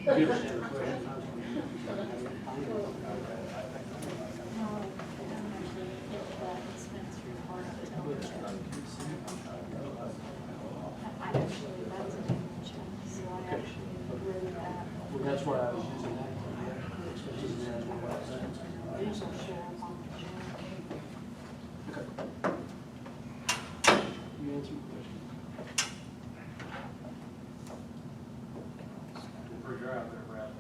Well, that's why I was using that. Expenses management. Okay. You answer your question. Pretty dry out there, Brad.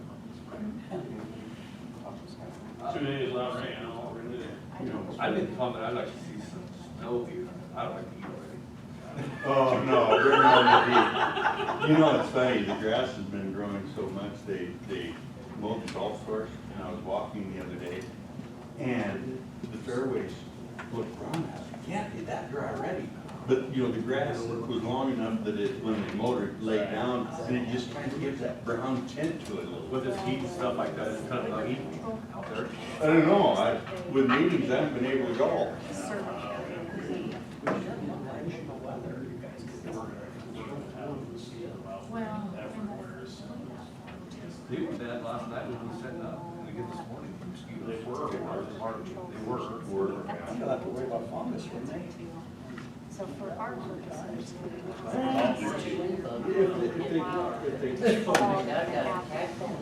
2 days without rain, I don't know what we're gonna do. You know, I've been pumping, I'd like to see some snow here. I don't like to eat already. Oh, no, bring on the heat. You know, it's funny, the grass has been growing so much, they mowed the golf course, and I was walking the other day, and the fairways look brown. I said, can't be that dry already. But, you know, the grass was long enough that it, when the motor laid down, and it just kind of gives that brown tint to it a little bit. With this heat and stuff like that, it's kind of like heat out there. I don't know, with meetings, I haven't been able to go. They were bad last night when we was setting up, and again this morning, mosquitoes. They were. They were. You don't have to worry about fungus, wouldn't they? So for our purposes.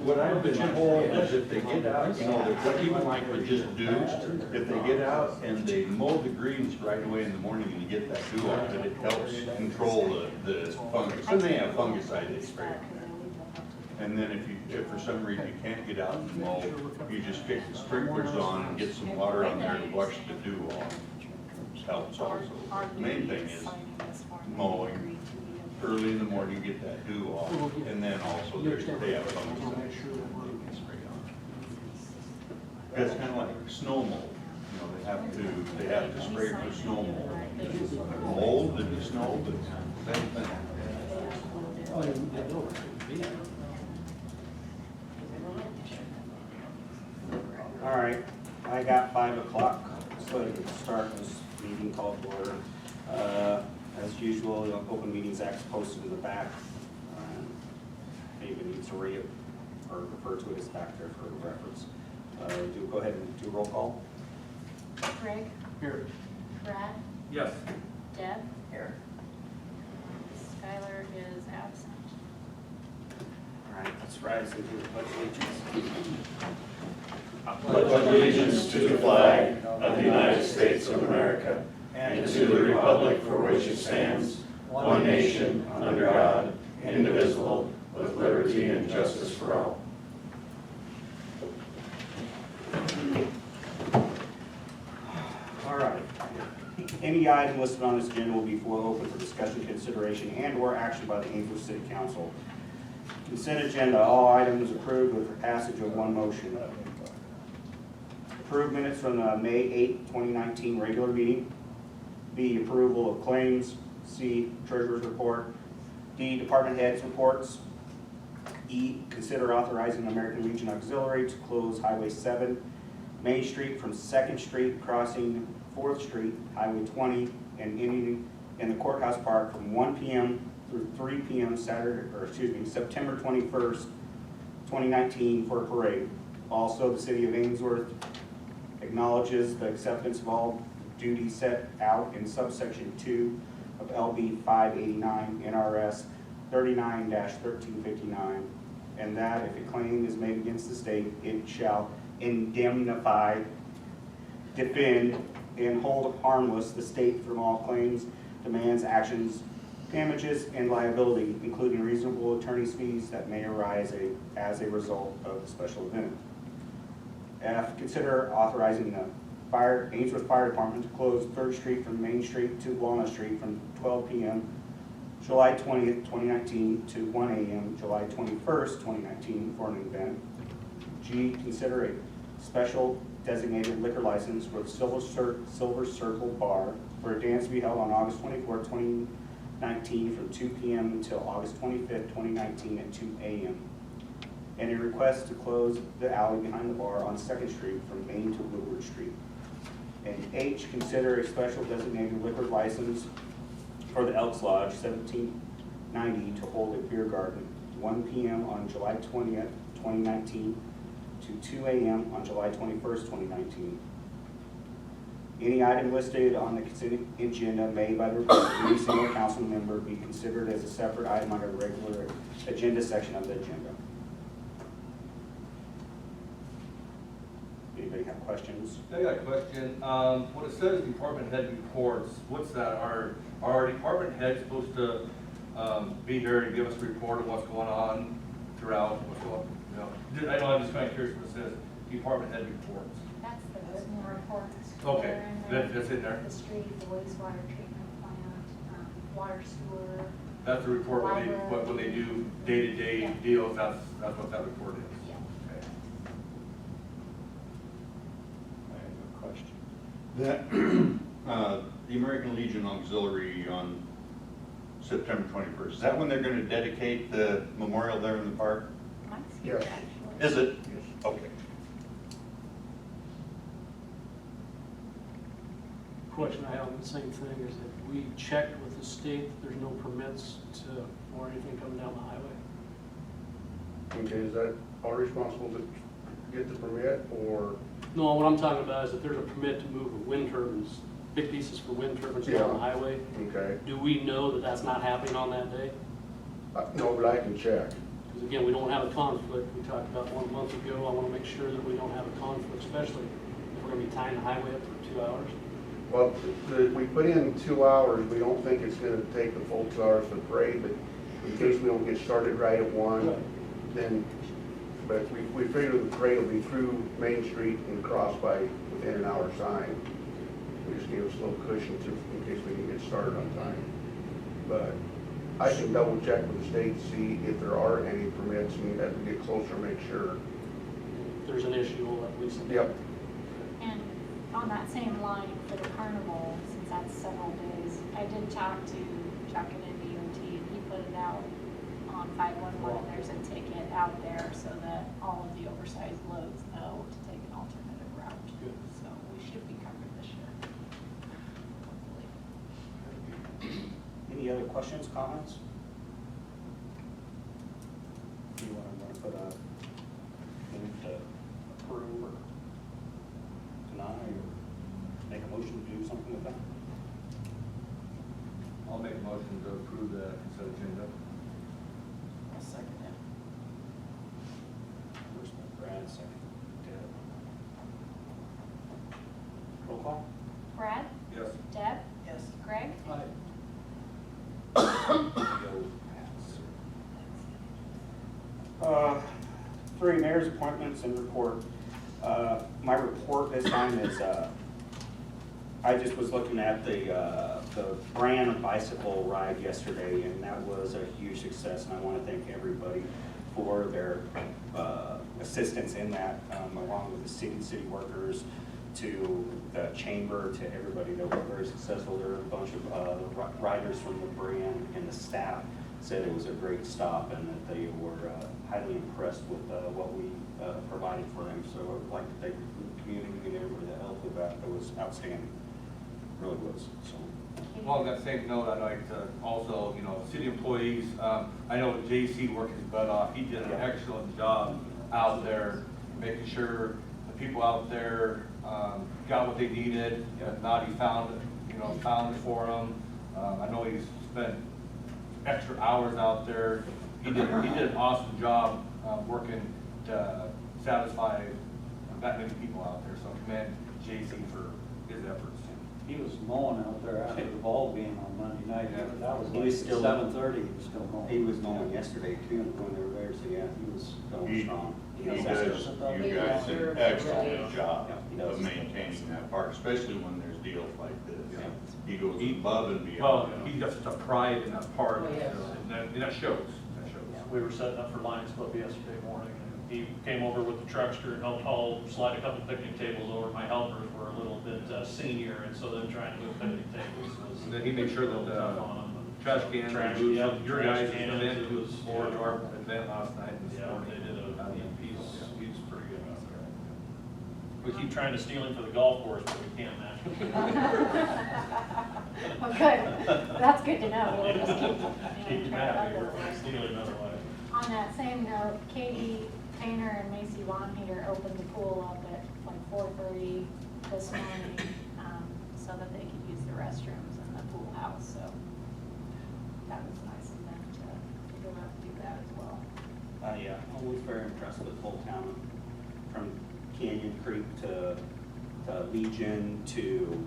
What I've been told is if they get out, you know, they're even like with just dews, if they get out and they mow the greens right away in the morning and you get that dew off it, it helps control the fungus. And they have fungicide they spray. And then if for some reason you can't get out and mow, you just kick the sprinklers on and get some water on there to wash the dew off. Helps also. The main thing is mowing early in the morning, get that dew off, and then also they have fungicide they can spray on. It's kind of like snow mold. You know, they have to spray for snow mold. Mold and the snow, but same thing. Oh, yeah. All right, I got 5 o'clock, so I can start this meeting called to order. As usual, the Open Meetings Act is posted in the back. Maybe needs to read it or refer to it as back there for reference. Go ahead and do roll call. Greg, Here. Brad, Yes. Deb, Here. Skylar is absent. All right, let's rise and do the pledge of allegiance. Pledge allegiance to the flag of the United States of America and to the republic for which it stands, one nation, under God, indivisible, with liberty and justice for all. All right. Any item listed on this agenda will be open for discussion, consideration, and/or action by the Ainsworth City Council. Consent agenda, all items approved with the passage of one motion. Approved minutes from the May 8, 2019 regular meeting. B, approval of claims. C, treasurer's report. D, department heads reports. E, consider authorizing American Legion Auxiliary to close Highway 7, Main Street from 2nd Street, crossing 4th Street, Highway 20, and ending in the Courthouse Park from 1 p.m. through 3 p.m. September 21st, 2019 for a parade. Also, the City of Ainsworth acknowledges the acceptance of all duties set out in subsection 2 of LB 589 NRS 39-1359, and that if a claim is made against the state, it shall indemnify, defend, and hold harmless the state from all claims, demands, actions, damages, and liability, including reasonable attorney's fees that may arise as a result of the special event. F, consider authorizing the Ainsworth Fire Department to close 3rd Street from Main Street to Walnut Street from 12 p.m. July 20th, 2019 to 1 a.m. July 21st, 2019 for an event. G, consider a special designated liquor license for the Silver Circle Bar for a dance to be held on August 24th, 2019 from 2 p.m. until August 25th, 2019 at 2 a.m. And a request to close the alley behind the bar on 2nd Street from Main to Woodward Street. And H, consider a special designated liquor license for the Elks Lodge 1790 to hold a beer garden, 1 p.m. on July 20th, 2019 to 2 a.m. on July 21st, 2019. Any item listed on the consent agenda made by the request of any single council member be considered as a separate item under the regular agenda section of the agenda. Anybody have questions? I got a question. When it says department head reports, what's that? Are our department heads supposed to be here and give us a report of what's going on throughout, what's going, I know, I'm just kind of curious what it says, department head reports. That's the written reports. Okay, They're in there. that's in there. The street, the wastewater treatment plant, water sewer. That's the report when they do day-to-day Yeah. deals, that's what that report is. Yeah. Okay. I have a question. The American Legion Auxiliary on September 21st, is that when they're going to dedicate the memorial there in the park? Mine's here, Yes. actually. Is it? Okay. Question I have on the same thing is that we checked with the state, that there's no permits or anything coming down the highway. Okay, is that our responsible to get the permit, or? No, what I'm talking about is that there's a permit to move wind turbines, big pieces for wind turbines down the Yeah. highway. Okay, Do we know that that's not happening on that day? no, but I can check. Because again, we don't have a conflict. We talked about 1 month ago. I want to make sure that we don't have a conflict, especially if we're going to be tying the highway up for 2 hours. Well, we put in 2 hours, we don't think it's gonna take the full 2 hours for the parade, but in case we don't get started right at 1, then, but we figure the parade will be through Main Street and cross by within an hour's time. We just give us a little cushion to, in case we can get started on time. But I can double check with the state to see if there are any permits, and as we get closer, make sure. If there's an issue, we'll at least. Yep. And on that same line for the carnival, since that's several days, I did talk to Chuck and NDOT, and he put it out on 511. There's a ticket out there so that all of the oversized loads know to take an alternative route. Good. So we should be covered this year. Hopefully. Any other questions, comments? Do you want to put a, move to approve or deny, or make a motion to do something with that? I'll make a motion to approve the consent agenda. I'll second it. First by Brad, second by Deb. Roll call? Brad? Yes. Deb? Yes. Greg? Three mayor's appointments and report. My report this time is, I just was looking at the brand bicycle ride yesterday, and that was a huge success, and I want to thank everybody for their assistance in that, along with the city workers, to the chamber, to everybody. They were very successful. There were a bunch of the riders from the brand and the staff said it was a great stop, and that they were highly impressed with what we provided for them. So I would like to thank the community and everybody that helped with that. That was outstanding, really was. So Well, on that same note, I'd like to also, city employees, I know JC worked his butt off. He did an excellent job out there, making sure the people out there got what they needed. If not, he found it for them. I know he's spent extra hours out there. He did an awesome job working to satisfy that many people out there. So commend JC for his efforts. He was mowing out there after the ball game on Monday night. That was He like was still- 7:30, he was still mowing. he was mowing yesterday too when they were there. So yeah, he was going strong. You guys did an excellent job Yeah, he does. of maintaining that park, especially when there's deals like this. He goes above and Well, beyond. he's got such a pride in that park, Oh, yes. and that shows. That shows. We were setting up for Lions Club yesterday morning, and he came over with the truckster and helped haul, slide a couple picnic tables over. My helpers were a little bit senior, and so then trying to move picnic tables was. And then he made sure that a little tough on them. Trash cans, Trash, and yeah, your trash guys' cans, event, it was- or to our event last night. and this Yeah, morning. they did he's pretty good out there. We Um, keep trying to steal him for the golf course, but we can't match him. Well, good. That's good to know. We'll just keep, Keep him happy, we're stealing otherwise. On On that same note, Katie Painter and Macy Bonheater opened the pool up at like 4:30 this morning, so that they could use the restrooms in the pool house, so that was nice of them to go up and do that as well. Yeah, I was very impressed with the whole town, from Canyon Creek to Legion to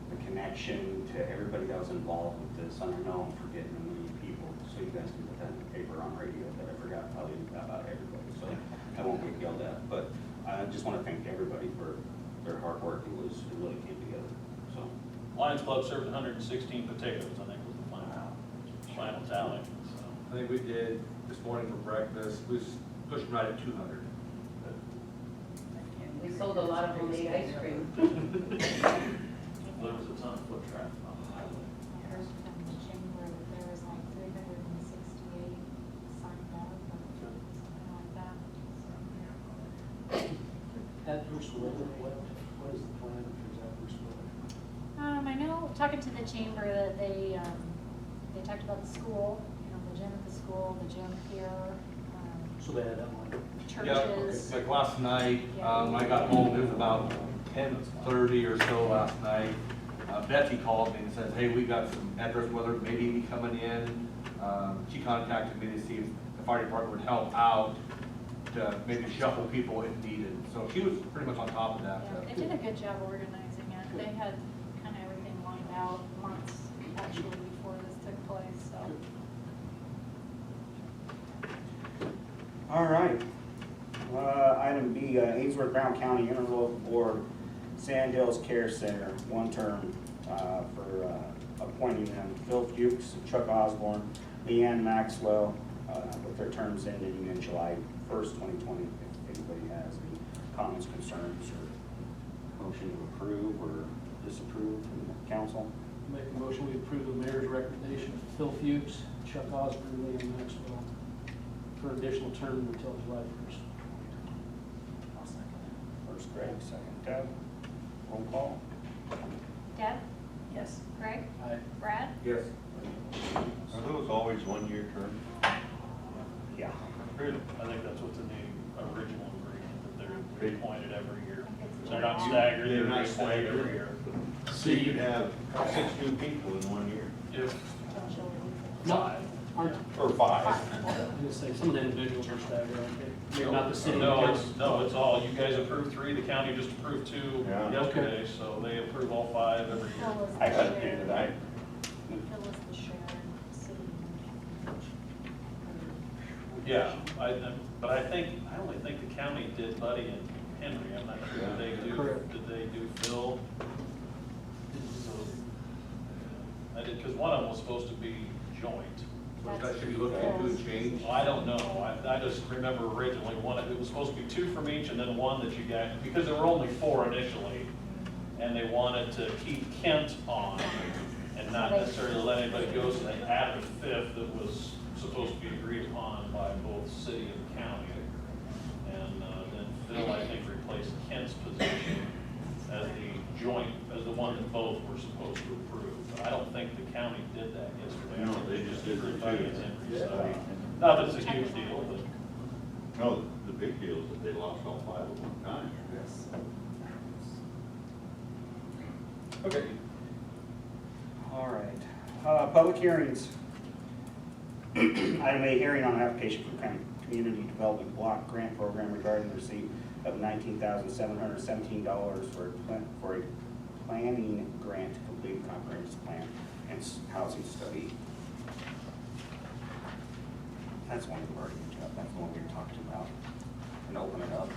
the connection to everybody that was involved with this. And I know I'm forgetting a million people, so you guys can put that in the paper on radio, but I forgot probably about everybody, so I won't get yelled at. But I just want to thank everybody for their hard work. It really came together, so. Lions Club served 116 potatoes, I think was the final tally, so. I think we did this morning for breakfast, we was pushing right at 200. We sold a lot of homemade ice cream. There was a ton of foot traffic on the highway. I heard from the chamber that there was like 368 signed up, or something like that. At Bruce Weather, what is the plan for that Bruce Weather? I know, talking to the chamber, that they talked about the school, the gym at the school, the gym here, So they had that one. churches. Yeah, like last night, I got home, it was about 10:30 or so last night. Betsy called me and says, hey, we got some adverse weather, maybe coming in. She contacted me to see if the fire department would help out to maybe shuffle people if needed. So she was pretty much on top of that. Yeah, they did a good job organizing it. They had kind of everything lined out months actually before this took place, so. All right. Item B, Ainsworth Brown County Interlocal Board, Sand Hills Care Center, one term for appointing them. Phil Fuchs, Chuck Osborne, Leanne Maxwell, with their terms ending in July 1st, 2020. If anybody has any comments, concerns, or motion to approve or disapprove from the council. Make a motion, we approve the mayor's recommendation of Phil Fuchs, Chuck Osborne, Liam Maxwell, for an additional term until July 1st. First Greg, second Deb. Roll call. Deb? Yes. Greg? Aye. Brad? Yes. Are those always one-year terms? Yeah. I think that's what's in the original agreement, that they're reappointed every year. It's They're not staggered, They're they're not reappointed staggered. every year. So you'd have 6 new people in 1 year, If Potentially. five. Aren't, or 5. I'm gonna say, some of the individuals are staggered, aren't they? Maybe not the city. No, it's all, you guys approved 3, the county just approved 2 Yeah. yesterday, so they approve all 5 every Phil year. was the I got chair. it tonight. Phil was the chair and city. Yeah, but I only think the county did Buddy and Henry, I'm not sure, Correct. did they do Phil? So, I did, because one of them was supposed to be joint. That should be looked into and changed. I don't know, I just remember originally it was supposed to be 2 from each and then 1 that you got, because there were only 4 initially. And they wanted to keep Kent on and not necessarily let anybody go, so they added a 5th that was supposed to be agreed upon by both city and county. And then Phil, I think, replaced Kent's position as the joint, as the one that both were supposed to approve. But I don't think the county did that yesterday. No, they just did the Approved Buddy 2. and Henry, so, not that it's a huge deal, but. No, the big deal is that they lost all 5 at one time. Yes. Okay. All right. Public hearings. Item A, hearing on application for Community Development Block Grant Program regarding the receipt of $19,717 for a planning grant to complete a comprehensive plan and housing study. That's one we've already looked at. That's the one we talked about. And open it up.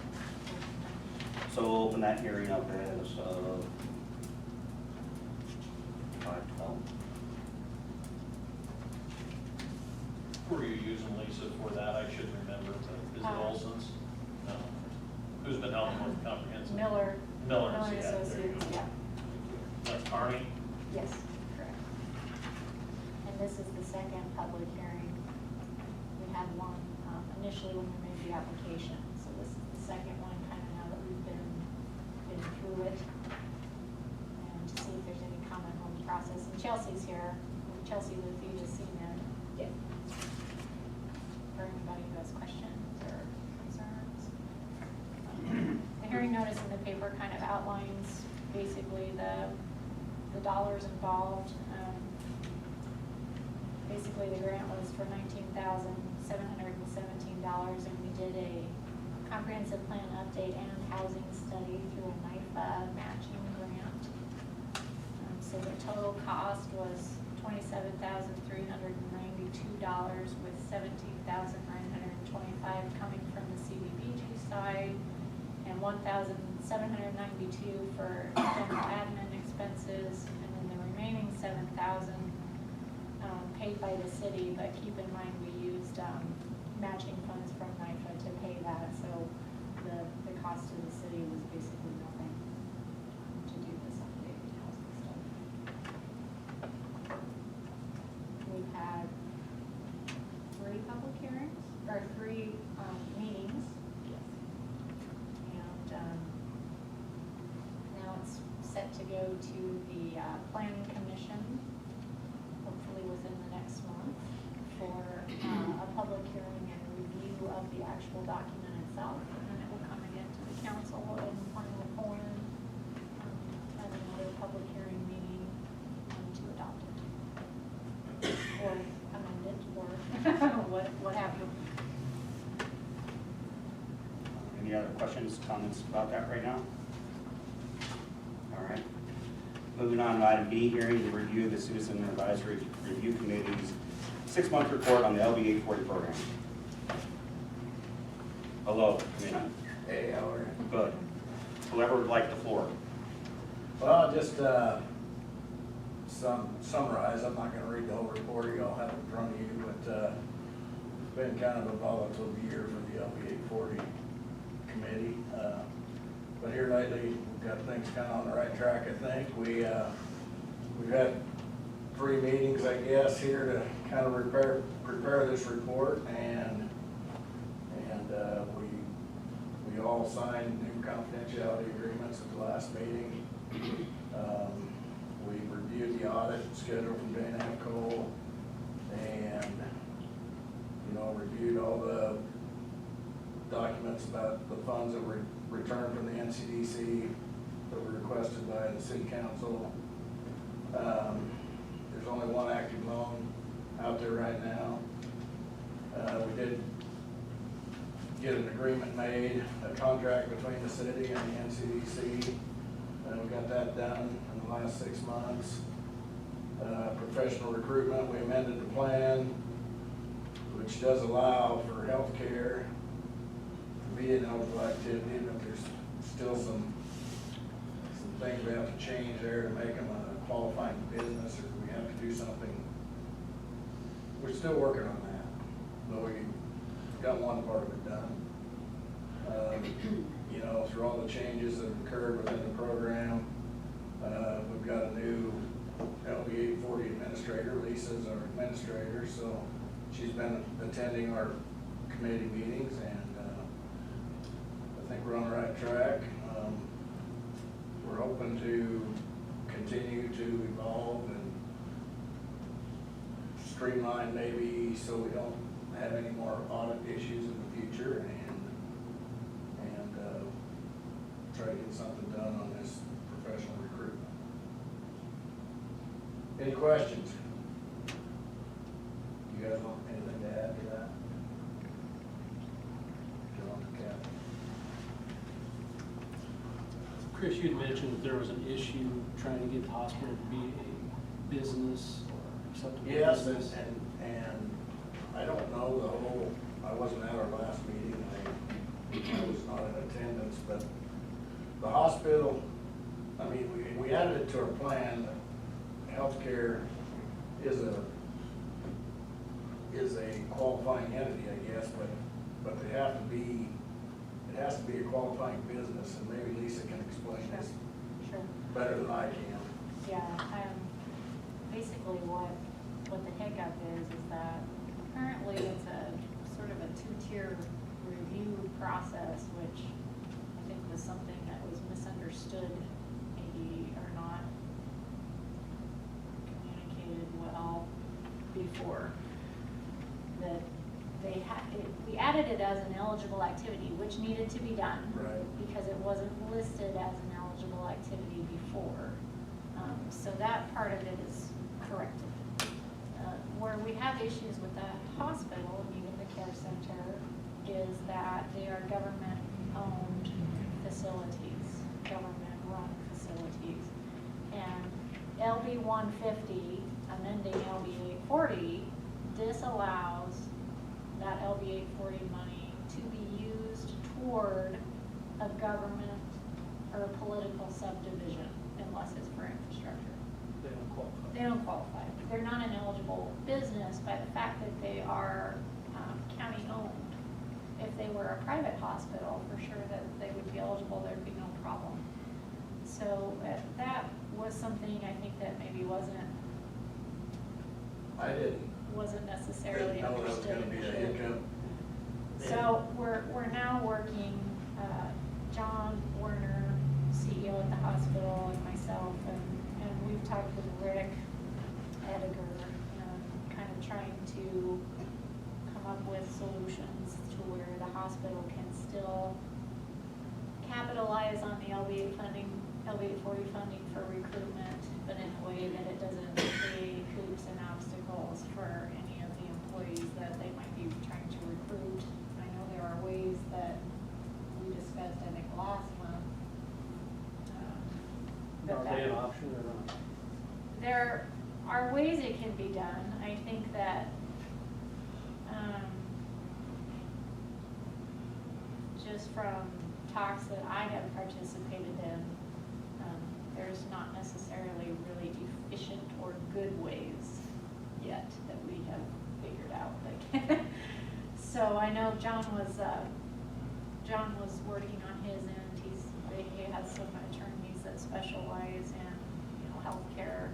So we'll open that hearing up as 5:12. Who are you using, Lisa, for that? I should remember. Is it Olson's? No. Who's been helping with comprehensive? Miller. Miller, Miller yeah, there you Associates, go. yeah. That's Carney? Yes, correct. And this is the second public hearing. We had one initially when we made the application, so this is the second one, kind of now that we've been through it. And to see if there's any comment on the process. And Chelsea's here. Chelsea Luthi has seen it. Yeah. Bring it anybody who has questions or concerns. The hearing notice in the paper kind of outlines basically the dollars involved. Basically, the grant was for $19,717, and we did a comprehensive plan update and housing study through a NIFA matching grant. So the total cost was $27,392, with $17,925 coming from the CDBG side, and $1,792 for general admin expenses, and then the remaining $7,000 paid by the city. But keep in mind, we used matching funds from NIFA to pay that, so the cost to the city was basically nothing to do this updated housing study. We've had 3 public hearings, or 3 meetings. Yes. And now it's set to go to the planning commission, hopefully within the next month, for a public hearing and review of the actual document itself. And then it will come again to the council in final form, and another public hearing meeting to adopt it. Or amend it, or what have you. Any other questions, comments about that right now? All right. Moving on to item B, hearing the review of the Citizen Advisory Review Committee's 6-month report on the LB 840 program. Hello, Hey, how are you? good. Whoever would like the floor. Well, just summarize, I'm not gonna read the whole report, you all have it in front of you, but it's been kind of a volatile year for the LB 840 committee. But here lately, we've got things kind of on the right track, I think. We've had 3 meetings, I guess, here to kind of prepare this report, and we all signed new confidentiality agreements at the last meeting. We reviewed the audit schedule from Dana Cole, and reviewed all the documents about the funds that were returned from the NCDC that were requested by the city council. There's only 1 active loan out there right now. We did get an agreement made, a contract between the city and the NCDC. We got that done in the last 6 months. Professional recruitment, we amended the plan, which does allow for healthcare to be an eligible activity, but there's still some things we have to change there to make them a qualifying business, or we have to do something. We're still working on that, but we got one part of it done. Through all the changes that have occurred within the program, we've got a new LB 840 administrator. Lisa's our administrator, so she's been attending our committee meetings, and I think we're on the right track. We're hoping to continue to evolve and streamline, maybe, so we don't have any more audit issues in the future, and try to get something done on this professional recruitment. Any questions? You guys want anything to add to that? John, Kathy? Chris, you had mentioned that there was an issue trying to get the hospital to be a business or acceptable Yes, business. and I don't know the whole, I wasn't at our last meeting, I was not in attendance, but the hospital, I mean, we added it to our plan. Healthcare is a qualifying entity, I guess, but it has to be a qualifying business, and maybe Lisa can explain this Sure. better than I can. Yeah, basically what the hiccup is that currently it's a sort of a 2-tier review process, which I think was something that was misunderstood maybe, or not communicated well before. That we added it as an eligible activity, which needed to be done. Right. Because it wasn't listed as an eligible activity before. So that part of it is corrected. Where we have issues with the hospital, and even the care center, is that they are government-owned facilities, government-run facilities. And LB 150, amending LB 840, disallows that LB 840 money to be used toward a government or a political subdivision unless it's for infrastructure. They don't qualify. They don't qualify. They're not an eligible business by the fact that they are county-owned. If they were a private hospital, for sure that they would be eligible, there'd be no problem. So that was something I think that maybe wasn't I didn't necessarily know that was understood gonna be a initially. hiccup. So we're now working, John Werner, CEO at the hospital, and myself, and we've talked with Rick Ediger, kind of trying to come up with solutions to where the hospital can still capitalize on the LB 840 funding for recruitment, but in a way that it doesn't create hoops and obstacles for any of the employees that they might be trying to recruit. I know there are ways that we discussed, I think, last month. Are they an option or not? There are ways it can be done. I think that just from talks that I have participated in, there's not necessarily really efficient or good ways yet that we have figured out. Like, so I know John was working on his end. He has some attorneys that specialize in, healthcare,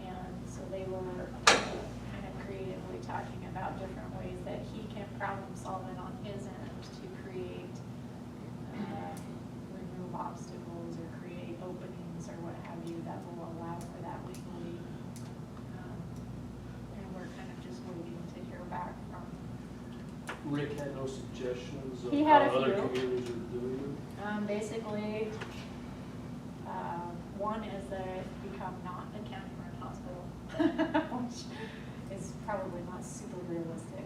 and so they were kind of creatively talking about different ways that he can problem solve it on his end to create, remove obstacles or create openings or what have you that will allow for that legally. And we're kind of just waiting to hear back from. Rick had no suggestions of He had how a other few. communities are doing it? Basically, one is that it become not a county-run hospital, which is probably not super realistic.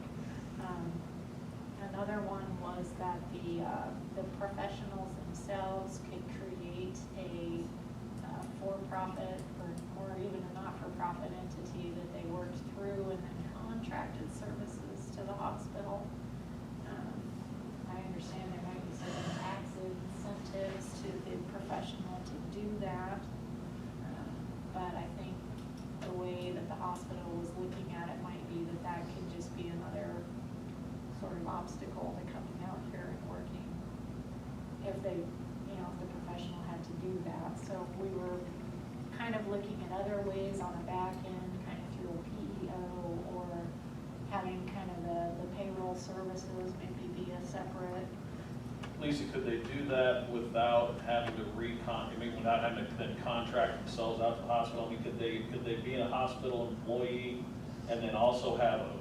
Another one was that the professionals themselves could create a for-profit or even a not-for-profit entity that they worked through and then contracted services to the hospital. I understand there might be some tax incentives to the professional to do that. But I think the way that the hospital was looking at it might be that could just be another sort of obstacle to coming out here and working if they, if the professional had to do that. So we were kind of looking at other ways on the back end, kind of through a PEO or having kind of the payroll services maybe be a separate. Lisa, could they do that without having to without having to then contract themselves out to the hospital? I mean, could they be a hospital employee and then also have a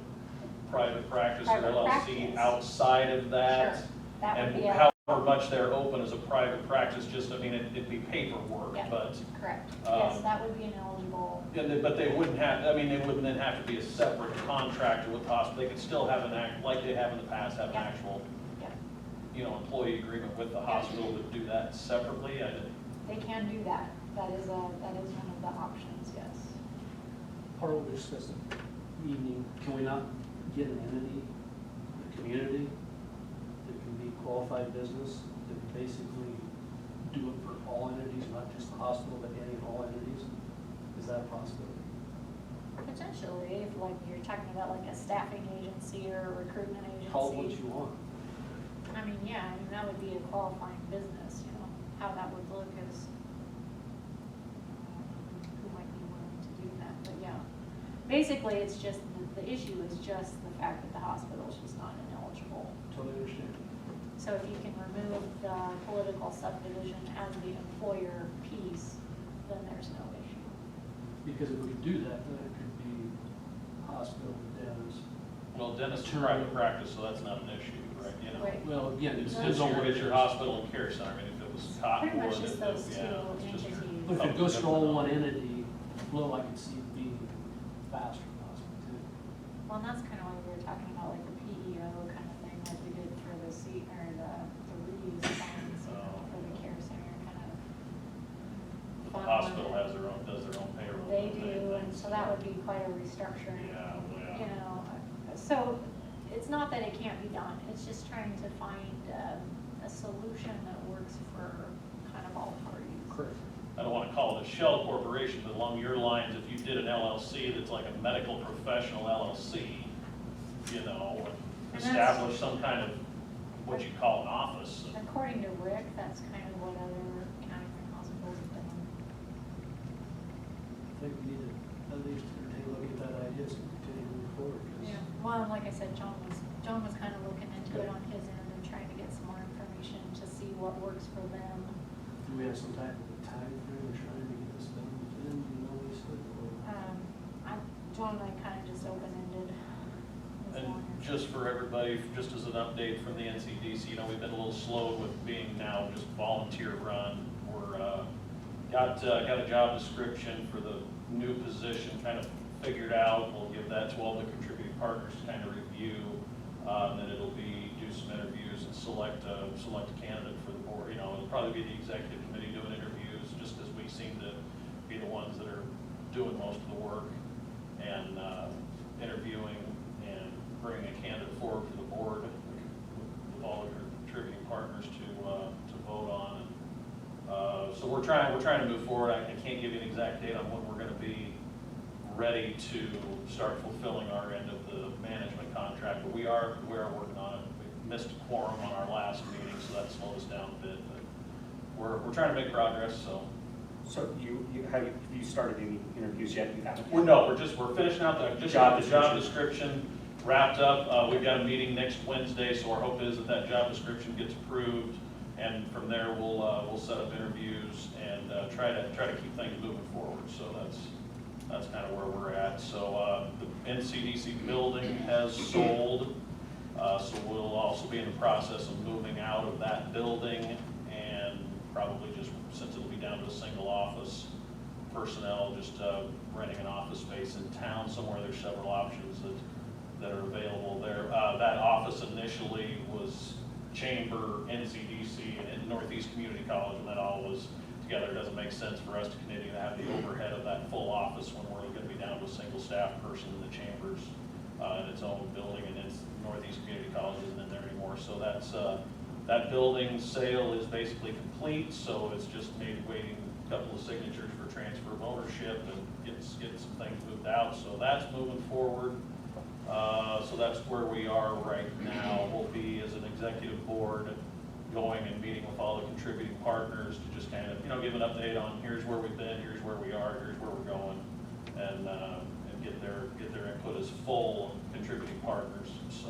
private practice or Private LLC practice. outside of that? Sure, that would And be a. however much they're open as a private practice, it'd be paperwork, Yeah. but. Correct, Um, yes, that would be an eligible. But they wouldn't then have to be a separate contractor with the hospital. They could still have like they have in the past, have an Yeah. actual, Yeah. employee agreement with the hospital to do that separately. They can do that. That is one of the options, yes. Part of this evening, can we not get an entity, a community, that can be qualified business, that can basically do it for all entities, not just the hospital, but any and all entities? Is that a possibility? Potentially, if like you're talking about like a staffing agency or a recruitment agency. Call it what you want. I mean, yeah, that would be a qualifying business, how that would look is, who might be willing to do that, but yeah. Basically, it's just, the issue is just the fact that the hospital is just not ineligible. Totally understand. So if you can remove the political subdivision as the employer piece, then there's no issue. Because if we could do that, then it could be hospital, dentist. Well, dentist is private practice, so that's not an issue. right, you know. Right. Well, again, it It's depends on what it's it your is. hospital and care center, I mean, if it was Pretty much Cottonwood, just it- those yeah, two it's just your- entities. But if it goes to all one entity, Flo, I could see it being faster possibly too. Well, and that's kind of why we were talking about like the PEO kind of thing, like we did for the seat, or the reuse funds, you know, for the care center, kind of. The fund hospital one. has their own, does their own payroll. They do, and so that would be quite a restructuring. Yeah, well, You know, so it's not that it can't be done, it's just trying to find a solution that works for kind of all parties. Correct. I don't wanna call it a shell corporation, but along your lines, if you did an LLC that's like a medical professional LLC, you know, And that's- establish some kind of, what you call an office. According to Rick, that's kind of what other counties and hospitals have done. I think we need to at least take a look at that idea so we continue to move forward. 'Cause Well, and like I said, John was kind of looking into it on his end and trying to get some more information to see what works for them. Do we have some type of a time frame we're trying to get this done within, you know, we said, or? John and I kind of just open-ended. as And long as- just for everybody, just as an update from the NCDC, you know, we've been a little slow with being now just volunteer run. We're, got a job description for the new position kind of figured out. We'll give that to all the contributing partners to kind of review. Then it'll be, do some interviews and select a candidate for the board. You know, it'll probably be the executive committee doing interviews, just as we seem to be the ones that are doing most of the work and interviewing and bringing a candidate forward for the board with all of your contributing partners to vote on. So we're trying to move forward. I can't give you an exact date on when we're gonna be ready to start fulfilling our end of the management contract, but we are working on it. We missed a quorum on our last meeting, so that slowed us down a bit, but we're trying to make progress, so. So have you started any interviews yet? You haven't? We're finishing out the Job job description wrapped up. We've got a meeting next Wednesday, so our hope is that job description gets approved, and from there we'll set up interviews and try to keep things moving forward. So that's kind of where we're at. So the NCDC building has sold, so we'll also be in the process of moving out of that building, and probably just, since it'll be down to a single office, personnel just renting an office space in town somewhere. There's several options that are available there. That office initially was Chamber, NCDC, and Northeast Community College, and that all was together. It doesn't make sense for us to continue to have the overhead of that full office when we're going to be down to a single staff person in the Chambers in its own building, and it's Northeast Community College isn't in there anymore. So that building sale is basically complete, so it's just maybe waiting a couple of signatures for transfer of ownership and get some things moved out. So that's moving forward. So that's where we are right now. We'll be, as an executive board, going and meeting with all the contributing partners to just kind of, give an update on here's where we've been, here's where we are, here's where we're going, and get their input as full contributing partners. So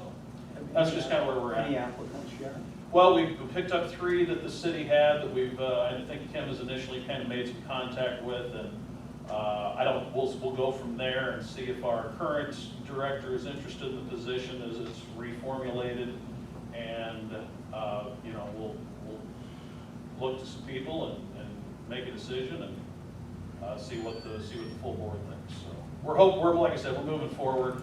that's just kind of where we're at. Any applicants yet? Well, we picked up 3 that the city had that we've, I think Kim has initially kind of made some contact with, and we'll go from there and see if our current director is interested in the position as it's reformulated, and, we'll look to some people and make a decision and see what the full board thinks. So we're like I said, we're moving forward.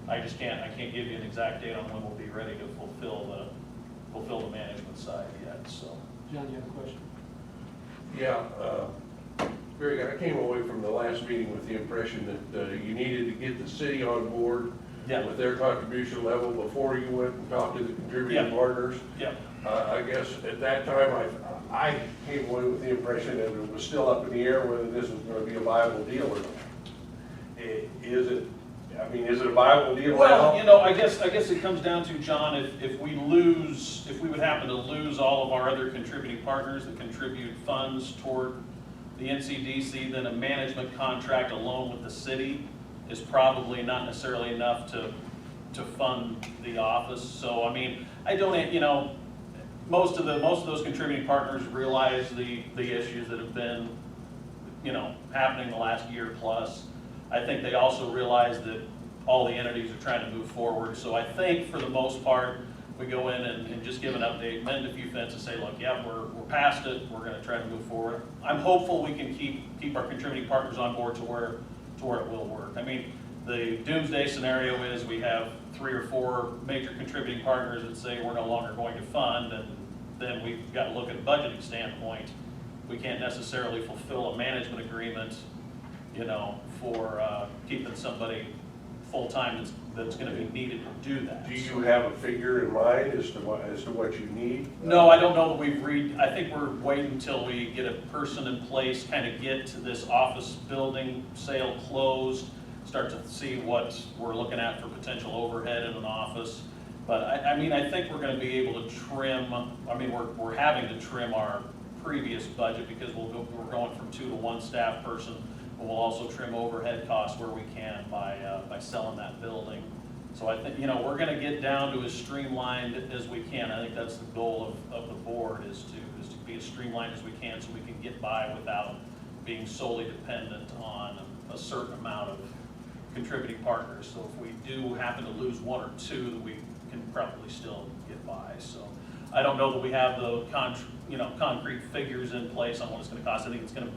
I can't give you an exact date on when we'll be ready to fulfill the management side yet, so. John, you have a question? Yeah, very good. I came away from the last meeting with the impression that you needed to get the city on board Yeah. with their contribution level before you went and talked to the contributing Yeah. partners. Yeah. I guess at that time, I came away with the impression that it was still up in the air whether this was going to be a viable deal or not. Is it a viable deal now? Well, I guess it comes down to, John, if we would happen to lose all of our other contributing partners that contribute funds toward the NCDC, then a management contract alone with the city is probably not necessarily enough to fund the office. So, I don't, most of those contributing partners realize the issues that have been, happening the last year plus. I think they also realize that all the entities are trying to move forward. So I think for the most part, we go in and just give an update, mend a few fences, say, look, yeah, we're past it, we're gonna try to move forward. I'm hopeful we can keep our contributing partners on board to where it will work. I mean, the doomsday scenario is we have 3 or 4 major contributing partners that say we're no longer going to fund, and then we've got to look at a budgeting standpoint. We can't necessarily fulfill a management agreement, you know, for keeping somebody full-time that's gonna be needed to do that. Do you have a figure in mind as to what you need? No, I don't know that I think we're waiting until we get a person in place, kind of get to this office building sale closed, start to see what we're looking at for potential overhead in an office. But I mean, I think we're gonna be able to trim, I mean, we're having to trim our previous budget because we're going from 2 to 1 staff person. But we'll also trim overhead costs where we can by selling that building. So I think, you know, we're gonna get down to as streamlined as we can. I think that's the goal of the board is to be as streamlined as we can so we can get by without being solely dependent on a certain amount of contributing partners. So if we do happen to lose 1 or 2, that we can probably still get by. So I don't know that we have the concrete figures in place on what it's gonna cost. I think it's gonna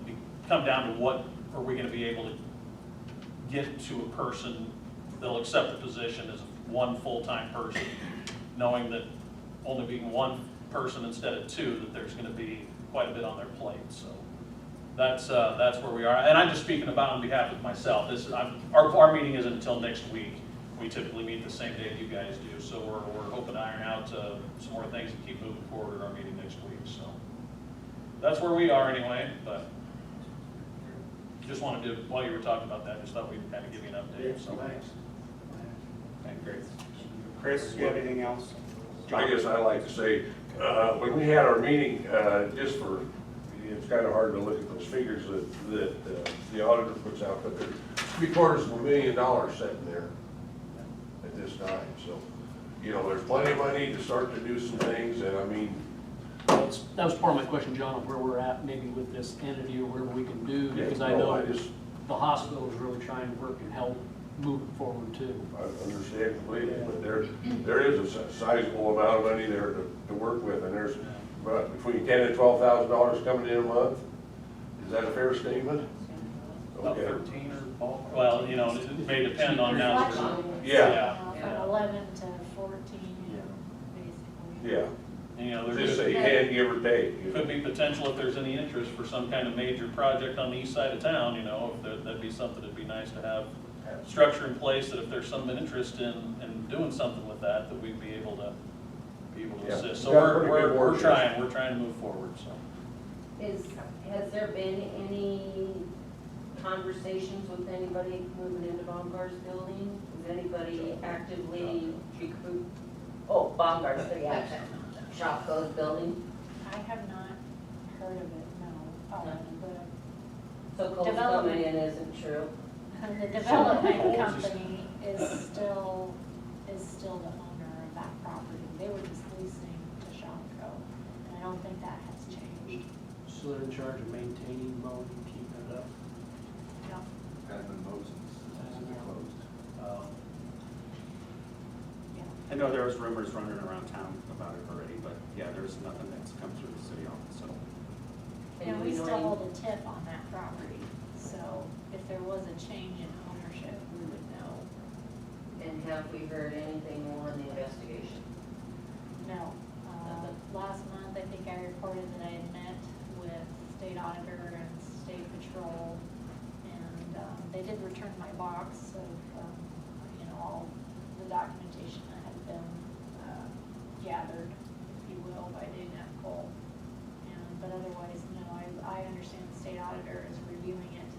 come down to what are we gonna be able to get to a person that'll accept the position as 1 full-time person, knowing that only being 1 person instead of 2, that there's gonna be quite a bit on their plate. So that's where we are. And I'm just speaking about on behalf of myself. Our meeting isn't until next week. We typically meet the same day you guys do. So we're hoping to iron out some more things and keep moving forward in our meeting next week. So that's where we are anyway, but just wanted to, while you were talking about that, just thought we'd kind of give you an update. So Thanks. Great. Chris, you have anything else? I guess I'd like to say, when we had our meeting, it's kind of hard to look at those figures that the auditor puts out, but there's $750,000 sitting there at this time. So, you know, there's plenty of money to start to do some things, and I mean, That was part of my question, John, of where we're at maybe with this entity or whatever we can do, because I know the hospital is really trying to work and help move it forward too. I understand completely, but there is a sizable amount of money there to work with, and there's between $10,000 and $12,000 coming in a month. Is that a fair statement? about Okay. 13 or, well, you know, it may depend on now. Yeah. From 11 to 14, basically. Yeah, And, you know, just there's say 10, give or take. you know. could be potential if there's any interest for some kind of major project on the east side of town, you know, if that'd be something that'd be nice to have structure in place, that if there's some interest in doing something with that, that we'd be able to Yeah. assist. So We've got a pretty good we're war trying to move forward, so. Has there been any conversations with anybody moving into Baumgart's building? Is anybody actively recruit? Oh, Baumgart's, yeah, Shopko's building. I have not heard of it, no. No. But So Cole's Development. coming in isn't true. the development company is still the owner of that property. They were just leasing to Shopko, and I don't think that has changed. So they're in charge of maintaining, mowing, keeping it up. Yeah. Hasn't been mowed since it's been closed. I know there was rumors running around town about it already, but yeah, there's nothing that's come through the city office, so. And And we we still know- hold a tip on that property, so if there was a change in ownership, we would know. And have we heard anything more on the investigation? No. Last month, I think I reported that I had met with state auditor and state patrol, and they did return my box of, all the documentation that had been gathered, if you will, by Dave Cole. But otherwise, no, I understand the state auditor is reviewing it,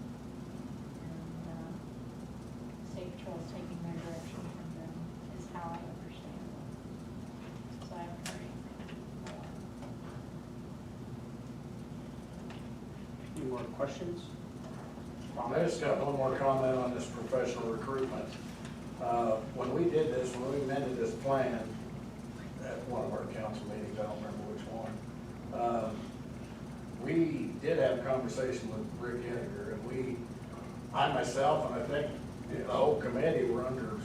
and state patrol is taking their direction from them, is how I understand it. So I haven't heard anything more. Any more questions? I just got one more comment on this professional recruitment. When we did this, when we amended this plan at one of our council meetings, I don't remember which one, we did have a conversation with Rick Henniger, and I myself, and I think the whole committee were under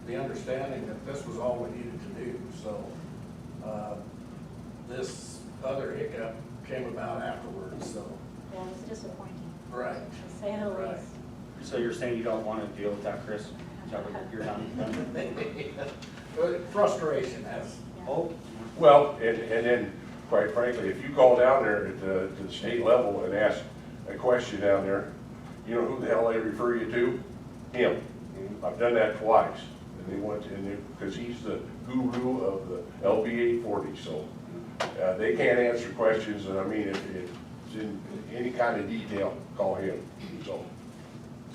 the understanding that this was all we needed to do. So This other hiccup came about afterwards, so. Yeah, it was disappointing, Right. to say the Right. least. So you're saying you don't want to deal with that, Chris? Is that what you're done? Frustration has. Oh, Well, and then, quite frankly, if you call down there to the state level and ask a question down there, you know who the hell they refer you to? Him. I've done that twice. And they went, because he's the guru of the LB 840, so they can't answer questions, and I mean, if it's in any kind of detail, call him, so.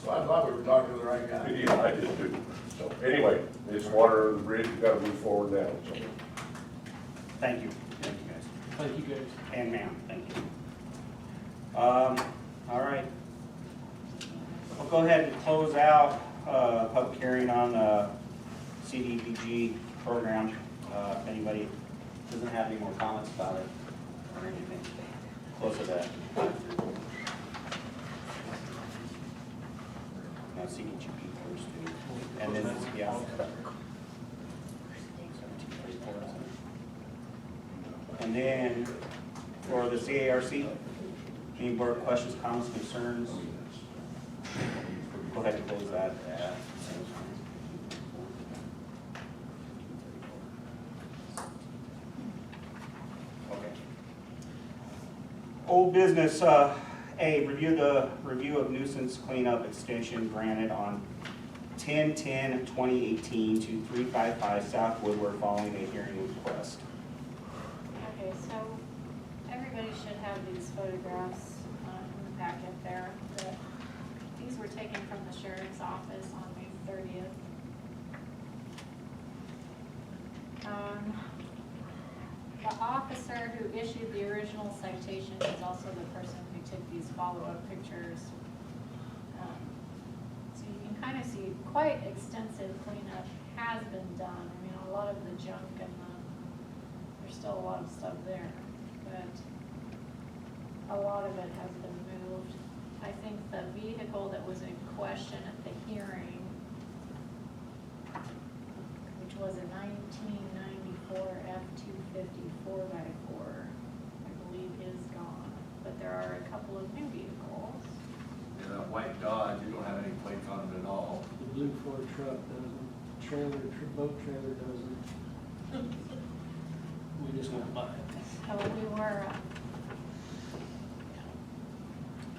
So I thought we were talking to the right guy. Yeah, I did too. So, anyway, it's water under the bridge, we've got to move forward now, so. thank you. Thank you, guys. Thank you, guys. And ma'am, thank you. All right. We'll go ahead and close out public hearing on the CDBG program. If anybody doesn't have any more comments about it or anything, close it at. No, CDGP first, too. And then, yeah. And then for the CARC, any board questions, comments, concerns? Go ahead and close that at the same time. Okay. Old business, A, review of nuisance cleanup extension granted on 10/10/2018 to 355 South Woodward following a hearing request. Okay, so everybody should have these photographs in the packet there. These were taken from the sheriff's office on May 30th. The officer who issued the original citation is also the person who took these follow-up pictures. So you can kind of see quite extensive cleanup has been done. I mean, a lot of the junk and there's still a lot of stuff there, but a lot of it has been moved. I think the vehicle that was in question at the hearing, which was a 1994 F-250 4x4, I believe is gone, but there are a couple of new vehicles. Yeah, that white Dodge, you don't have any plates on it at all. The blue Ford truck doesn't, boat trailer doesn't. We just won't buy it. So we were,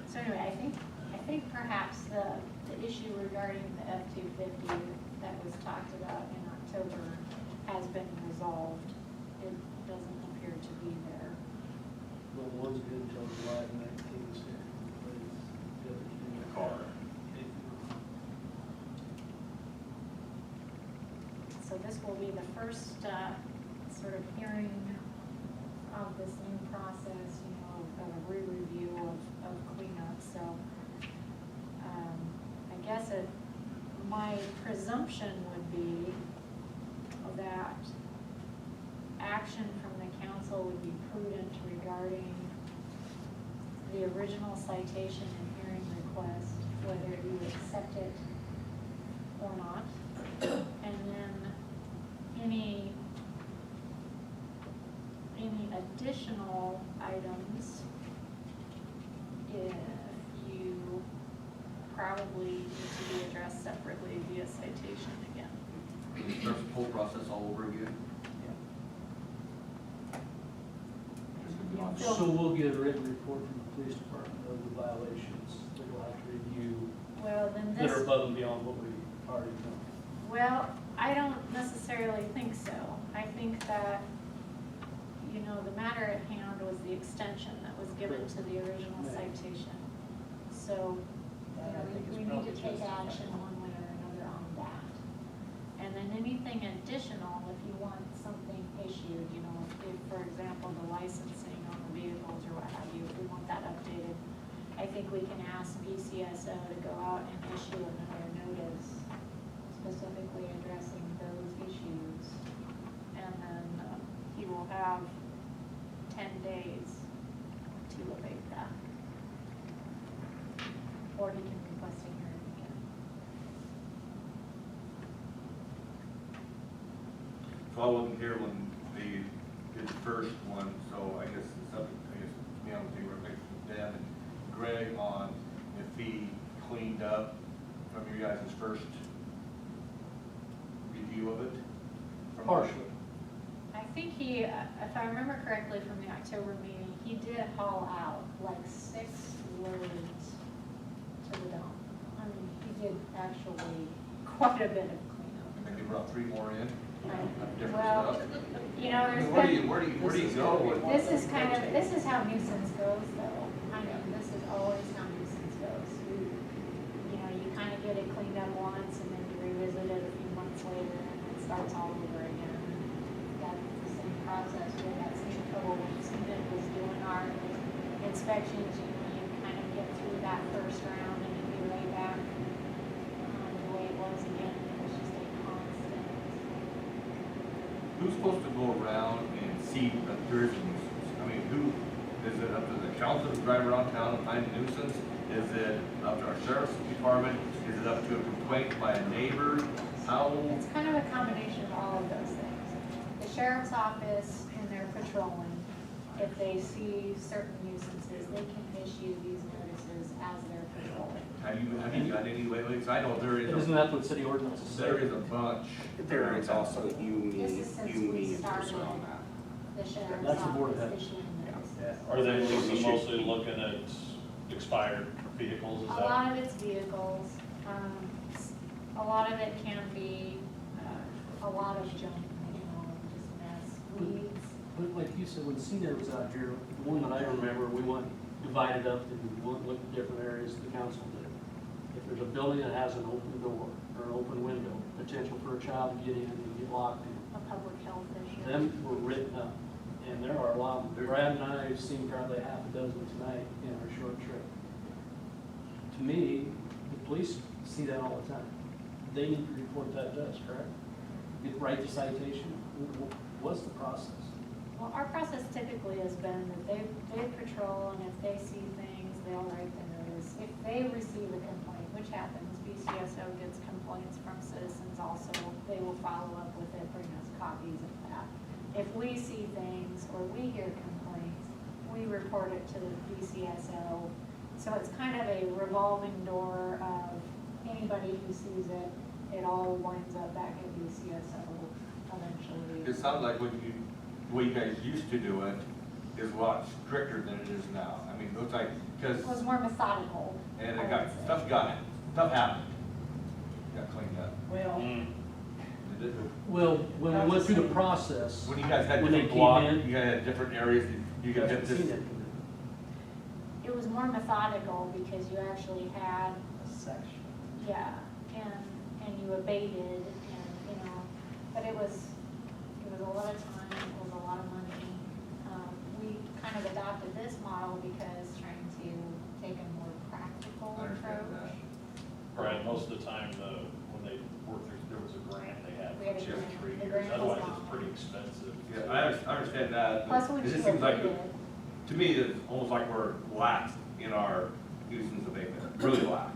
so anyway, I think perhaps the issue regarding the F-250 that was talked about in October has been resolved. It doesn't appear to be there. Well, one's good until July 19th, so but the other's in The car. So this will be the first sort of hearing of this new process, you know, of a re-review of cleanup. So I guess my presumption would be that action from the council would be prudent regarding the original citation and hearing request, whether you accept it or not. And then any additional items, if you probably need to be addressed separately via citation again. Starts the whole process all over again. It's gonna be on- Yeah. So we'll get a written report from the police department of the violations that we'll have to review Well, then that are this, above and beyond what we already know. well, I don't necessarily think so. I think that, you know, the matter at hand was the extension that was given to the original Right. citation. So, you know, we need to take action one way or another on that. And then anything additional, if you want something issued, you know, if, for example, the licensing on the vehicles or what have you, if we want that updated, I think we can ask BCSO to go out and issue another notice specifically addressing those issues. And then he will have 10 days to abate that. Or he can request a hearing again. So I wasn't here when the did the first one, so I guess it's up, I guess, me on the work with Dan and Greg on if he cleaned up from your guys' first review of it. From- Partially. I think he, if I remember correctly from the October meeting, he did haul out like 6 loads to the dump. I mean, he did actually quite a bit of cleanup. And he brought 3 more in. of different Well, stuff. you know, there's Where do been, you, where do you go with? this is kind of, this is how nuisance goes though. I mean, this is always how nuisance goes. You know, you kind of get it cleaned up once and then you revisit it a few months later and it starts all over again. That's the same process. We had that same trouble when Smith was doing our inspections. You know, you kind of get through that first round and then you're right back the way it was again. It was just a constant. Who's supposed to go around and see that there is a nuisance? I mean, who, is it up to the council to drive around town and find a nuisance? Is it up to our sheriff's department? Is it up to a complaint by a neighbor? How? It's kind of a combination of all of those things. The sheriff's office, when they're patrolling, if they see certain nuisances, they can issue these notices as they're patrolling. Have you got any way, because I know there is, Isn't that what city ordinances say? there is a bunch. There is also This is since we started the sheriff's That's the Board of office Health. issuing notices. Are they mostly looking at expired vehicles, is A that? lot of it's vehicles, a lot of it can be, a lot of junk, you know, just mess, weeds. But like you said, when Cena was out here, the one that I remember, we went divided up and we looked at different areas the council did. If there's a building that has an open door or an open window, potential for a child to get in and get locked in, A public health issue. them were written up. And there are a lot, Brad and I have seen probably half a dozen tonight in our short trip. To me, the police see that all the time. They need to report that to us, correct? Write the citation. What's the process? Well, our process typically has been that they patrol, and if they see things, they'll write the notice. If they receive a complaint, which happens, BCSO gets complaints from citizens also, they will follow up with it, bring us copies of that. If we see things or we hear complaints, we report it to the BCSO. So it's kind of a revolving door of anybody who sees it, it all winds up back at BCSO eventually. It sounds like what you, the way you guys used to do it is a lot stricter than it is now. I mean, it looks like, because, It was more methodical. and I it would got, say. stuff happened. Got cleaned up. Well, Mm. Did it? Well, when we went through the process, When you guys had When they different came blocks, in- you guys had different areas, you could you get haven't this. seen it. It was more methodical because you actually had, a section. yeah, and you abated and, you know, but it was a lot of time, it was a lot of money. We kind of adopted this model because trying to take a more practical I understand approach. Right, most of the time, when they worked through, there was a grant they had We had a for 2 or grant. 3 The years, grant was otherwise long. it's pretty expensive. Yeah, I understand that. Plus, but when it you just seems like, abated, to me, it's almost like we're lax in our nuisance abatement, really lax.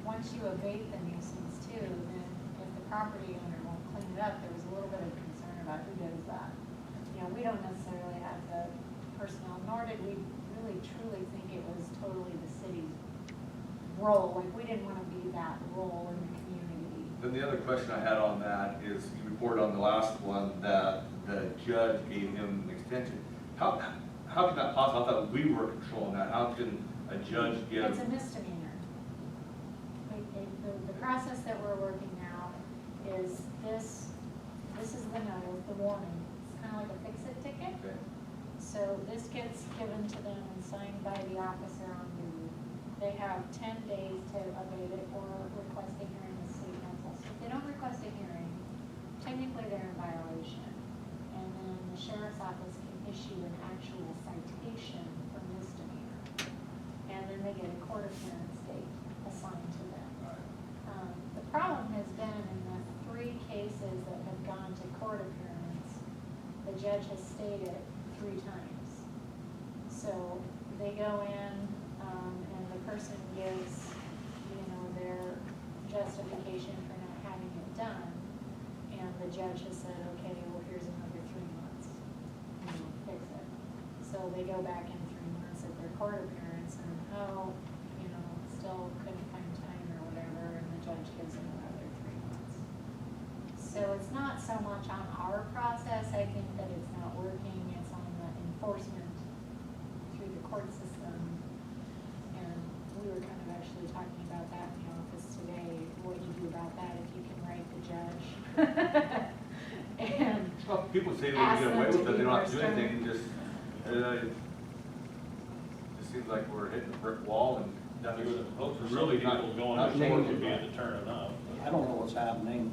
once you abate the nuisance too, then if the property owner won't clean it up, there was a little bit of concern about who does that. You know, we don't necessarily have the personnel, nor did we really truly think it was totally the city's role. Like, we didn't want to be that role in the community. Then the other question I had on that is, you reported on the last one that the judge gave him an extension. How can that possibly, I thought we were controlling that, how can a judge give? It's a misdemeanor. The process that we're working now is this is the notice, the warning. It's kind of like a fix-it ticket. Okay. So this gets given to them and signed by the officer on duty. They have 10 days to abate it or request a hearing with city council. So if they don't request a hearing, technically they're in violation. And then the sheriff's office can issue an actual citation for misdemeanor. And then they get a court appearance date assigned to them. The problem has been in the 3 cases that have gone to court appearance, the judge has stayed it 3 times. So they go in, and the person gives, you know, their justification for not having it done. And the judge has said, okay, well, here's another 3 months. You know, So they go back in 3 months at their court appearance and, oh, you know, still couldn't find time or whatever, and the judge gives them another 3 months. So it's not so much on our process, I think that it's not working, it's on the enforcement through the court system. And we were kind of actually talking about that in the office today, what you do about that if you can write the judge. And Well, people say they ask can get away them to with it, be they don't more have to do stern. anything, just seems like we're hitting a brick wall and That nothing's was, those were really really not, people going not to court changing. would be a deterrent enough. I don't know what's happening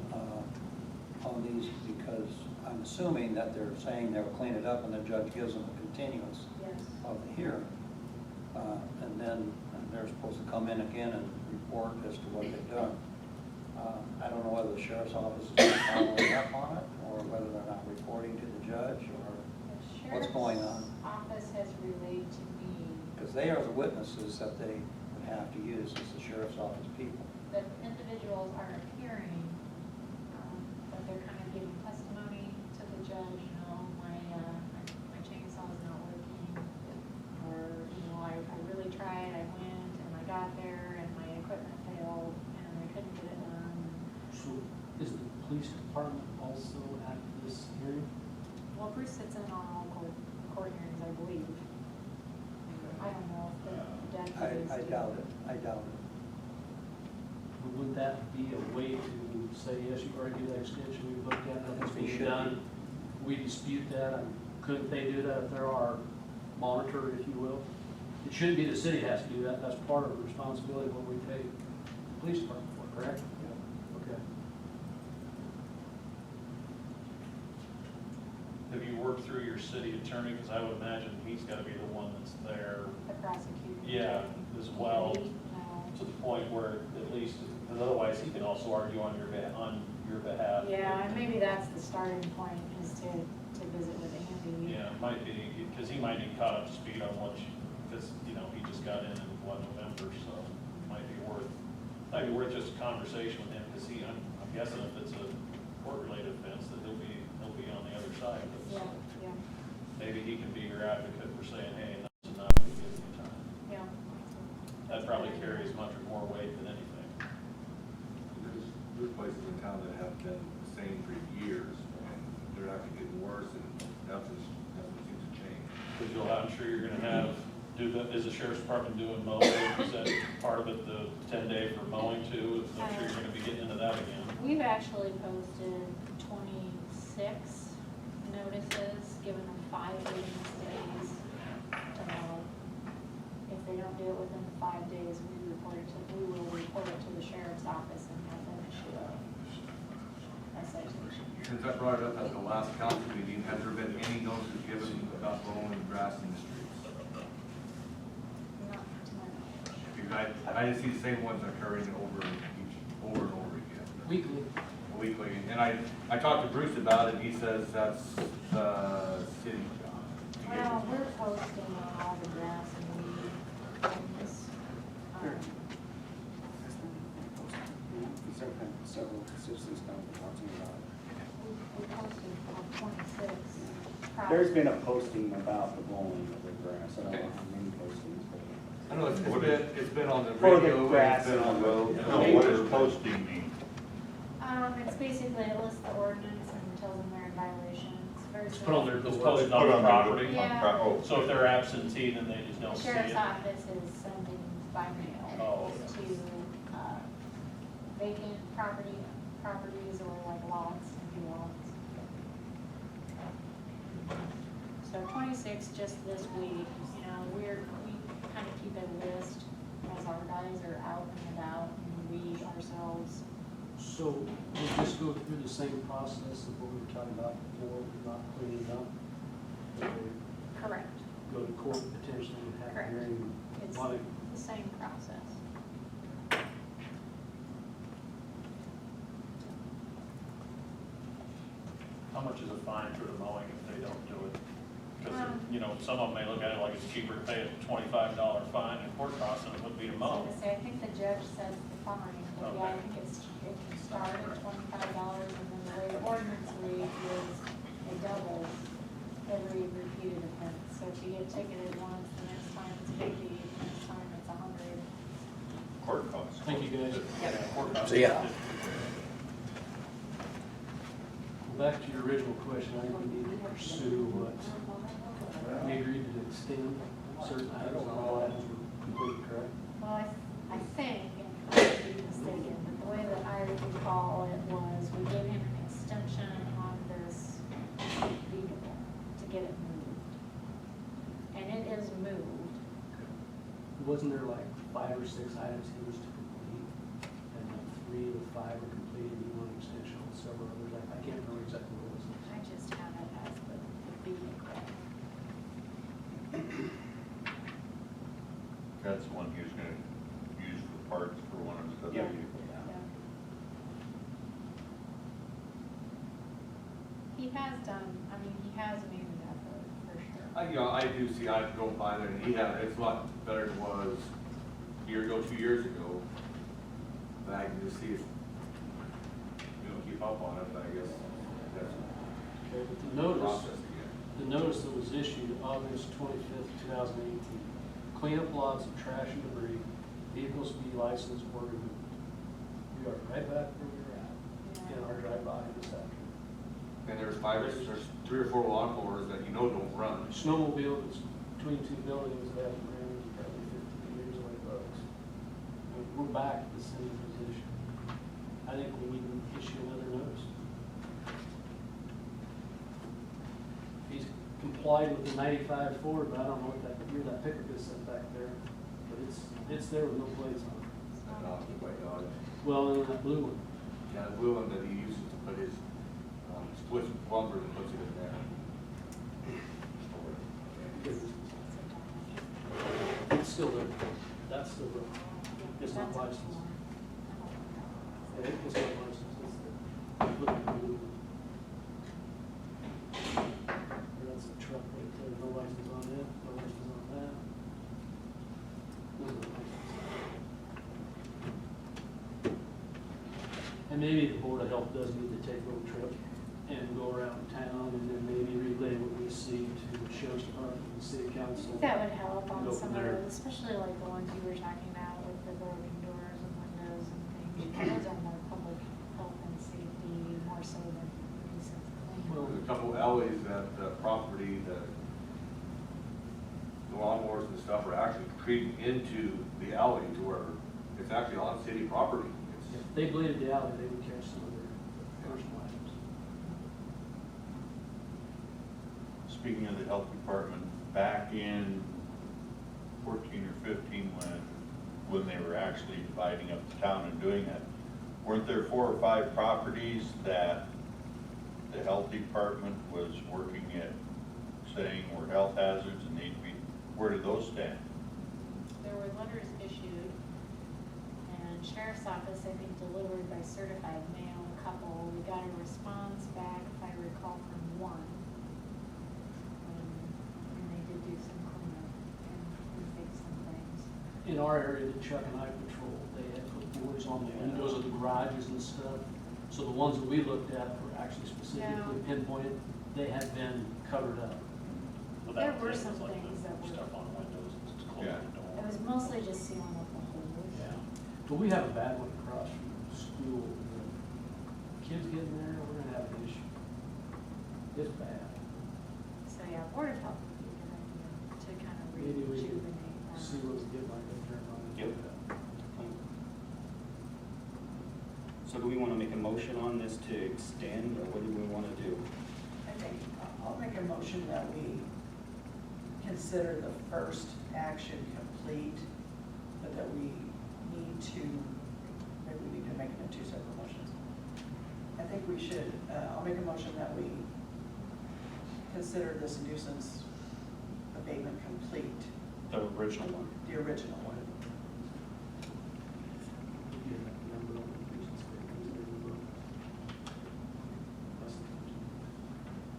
on these, because I'm assuming that they're saying they'll clean it up and the judge gives them a continuance yes. of the hearing. And then they're supposed to come in again and report as to what they've done. I don't know whether the sheriff's office is following up on it, or whether they're not reporting to the judge, or The what's going on. sheriff's office has relayed to me Because they are the witnesses that they would have to use as the sheriff's office people. that individuals are appearing, but they're kind of giving testimony to the judge, you know, my chainsaw is not working, or, you know, I really tried, I went, and I got there, and my equipment failed, and I couldn't get it done. So is the police department also at this hearing? Well, Bruce sits in on all court hearings, I believe. I don't know if the deputies I do. doubt it, I doubt it. Would that be a way to say, yes, you argued that extension, we looked at, nothing's It being should done? We dispute that, and couldn't they do that if they're our monitor, if you will? It shouldn't be the city has to do that, that's part of the responsibility of what we pay the police department for, correct? Okay. Have you worked through your city attorney? Because I would imagine he's got to be the one that's there, The prosecutor. yeah, as well, No. to the point where at least, because otherwise he can also argue on your behalf. Yeah, and maybe that's the starting point, is to visit with Andy. Yeah, it might be, because he might be caught up to speed on what you, because, you know, he just got in November, so it might be worth just a conversation with him, because I'm guessing if it's a court-related offense, that he'll be on the other side of it. Yeah, So yeah, maybe he can be your advocate for saying, hey, enough's enough, we give you time. yeah. That probably carries much more weight than anything. There's places in town that have been the same for years, and they're actually getting worse, and nothing seems to change. Because I'm sure you're gonna have, is the sheriff's department doing mowing? Is that part of it, the 10-day for mowing too? I'm sure you're gonna be getting into that again. We've actually posted 26 notices, giving them 5 business days to mow. If they don't do it within the 5 days, we will report it to the sheriff's office and have them issue a citation. Since I brought it up at the last council meeting, has there been any notices given about mowing grass in the streets? Not to my knowledge. Because I just see the same ones occurring over and over again. Weekly. Weekly, and I talked to Bruce about it, and he says that's the city job. Well, we're posting on all the grass and weed things. Several citizens come and talking about it. We posted on 26. There's been a posting about the mowing of the grass, I don't know how many postings, but. I know it's been on the For the radio. grass it's been and on the road. No, what does posting mean? It's basically, it lists the ordinance and tells them they're in violation. It's very It's put on simple. it's posted on Put the on property. Yeah. Oh, So if they're absentee, then they just The don't see sheriff's it. office is sending by mail Oh, to vacant properties or like lots, empty lots. So 26 just this week, you know, we kind of keep a list as our guys are out and about and we ourselves. So we just go through the same process of what we were talking about before, not cleaning up? Or Correct. go to court potentially and have a Correct. hearing It's on it? the same process. How much is a fine for the mowing if they don't do it? Because, Um, you know, some of them may look at it like it's cheaper to pay a $25 fine in court costs than it would be to I was mow. gonna say, I think the judge says the fine, but yeah, I think it can start at $25, and then the way the ordinance reads is it doubles every repeated offense. So if you get ticketed once, the next time it's 50, the next time it's 100. Court costs. Thank you, guys. So, yeah. Back to your original question, I think we need to pursue what, we agreed to extend certain items, and all items were completely correct. Well, I think, and I could be mistaken, but the way that I recall it was, we gave him an extension on this vehicle to get it moved. And it is moved. Wasn't there like 5 or 6 items he was to complete? And then 3 of the 5 were completed, he wanted an extension on several others. I can't remember exactly what it was. I just have it as the vehicle. That's the one he was gonna use for parts for one of his other Yeah. vehicles. He has done, I mean, he has made an effort, for sure. You know, I do see, I go by there and it's a lot better than it was a year ago, 2 years ago. But I can just see if, you know, keep up on it, but I guess that's Okay, but the the notice, process again. the notice that was issued August 25th, 2018, clean up lots of trash and debris, vehicles be licensed or removed. We are right back where we were at in our drive-by this afternoon. And there's 3 or 4 lawnmowers that you know don't run. Snowmobile that's between 2 buildings that have been probably 15 years away bugs. We're back to the same position. I think we need to issue another notice. He's complied with the 95 Ford, but I don't know what that year that pickup is set back there. But it's there with no plates on it. White Dodge. Well, and then that blue one. Yeah, the blue one that he uses to put his splits lumber and puts it in there. It's still there. That's still there. It's not licensed. Yeah, it's not licensed. It's there. Look at the blue one. That's the truck right there. No license on it. No license on that. No license. And maybe the Board of Health does need to take a little trip and go around town and then maybe relay what we see to the Sheriff's Department and the City I Council. think that would help on Go some from of there. those, especially like the ones you were talking about with the broken doors and windows and things. Those are more public health and safety, more so than nuisance Well, cleanup. There's a couple alleys that property that the lawnmowers and stuff are actually creeping into the alley to where it's actually on city property. If they bladed the alley, they would catch some of their personal items. Speaking of the health department, back in 14 or 15, when they were actually dividing up the town and doing that, weren't there 4 or 5 properties that the health department was working at saying were health hazards and need to be, where do those stand? There were letters issued, and Sheriff's Office, I think, delivered by certified mail, a couple. We got a response back, if I recall, from one. And they did do some cleanup and fix some things. In our area that Chuck and I patrol, they had put boards on the windows of the garages and stuff. So the ones that we looked at were actually specifically Yeah. pinpointed, they had been covered up. Well, There that were was some like things the that were- stuff on windows, it's closing Yeah. the door. It was mostly just sealing up the holes. Yeah. But we have a bad one across from the school. The kids get in there, we're gonna have an issue. It's bad. So, yeah, Board of Health would be a good idea to kind of Maybe we can rejuvenate that. see what we get like in terms of. Yep. So do we want to make a motion on this to extend, or what do we want to do? I think, I'll make a motion that we consider the first action complete, but that we need to, maybe we need to make it in 2 separate motions. I think we should, I'll make a motion that we consider this nuisance abatement complete, The original one. the original one.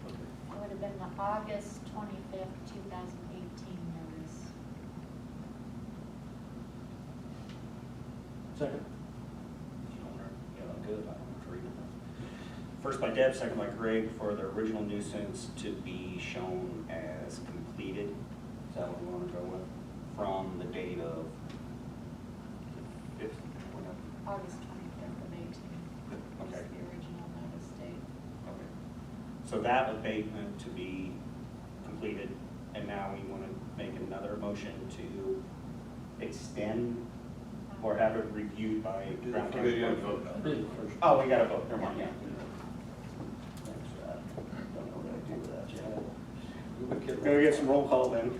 It would have been the August 25th, 2018 notice. Second. Yeah, good, I don't have to read it. First by Deb, second by Greg, for the original nuisance to be shown as complete completed, is that what we want to go with? From the date of the 5th, whatever. August 25th of 18 was Okay. the original notice date. Okay. So that abatement to be completed, and now we want to make another motion to extend or have it reviewed by Brown County. We gotta vote on it. Oh, we gotta vote, never mind, yeah. Thanks, don't know what I do with that yet. You would get- Gonna get some roll call then.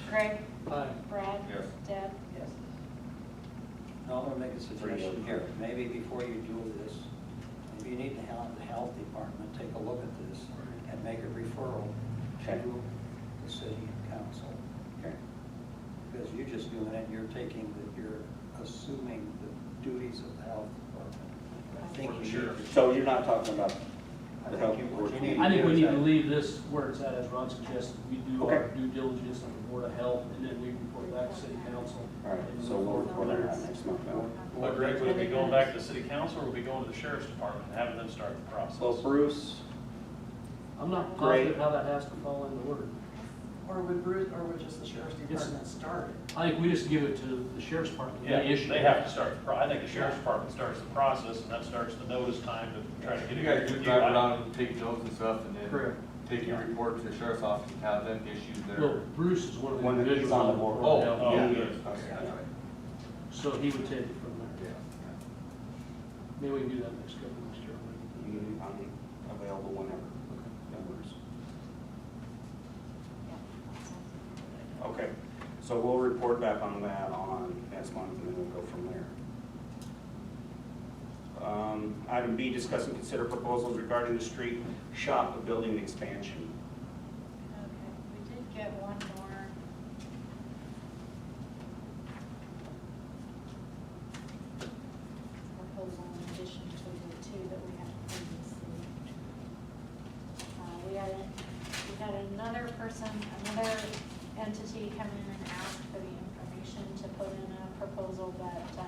Greg? Aye. Brad? Yes. Deb? Yes. Now, I'm gonna make a suggestion here, maybe before you do this, maybe you need to have the health department take a look at this and make a referral Okay. to the city council. Okay. Because you're just doing it, you're you're assuming the duties of the health department. I think For you sure. need to- So you're not talking about I the think health you- board? what you need I think we need to is leave this where it's at, as Ron suggested. We do our Okay. due diligence on the Board of Health, and then we report back to City Council. All right, so we'll report on that next month then. But Greg, would it be going back to the city council, or would we going to the sheriff's department and having them start the process? Well, Bruce, I'm not Great. positive how that has to fall into order. Or would Bruce, or would just the sheriff's department start it? I think we just give it to the sheriff's department. Yeah, issue they have to start I think the sheriff's department starts the process, and that starts the notice time to try to get it. You guys do drive around and take notes and stuff, and then Correct. take your report to the sheriff's office and have them issue their. Well, Bruce is one of the One that is individuals on on the the board. Board of Oh, Health. yeah. Okay, that's right. So he would take it from there. Maybe we can do that next couple of weeks, I'm available whenever. No worries. Okay, so we'll report back on that on next month, and then we'll go from there. Item B, discuss and consider proposals regarding the street shop building expansion. Okay, we did get one more. Proposal in addition to the two that we had previously. We had another person, another entity come in and ask for the information to put in a proposal, but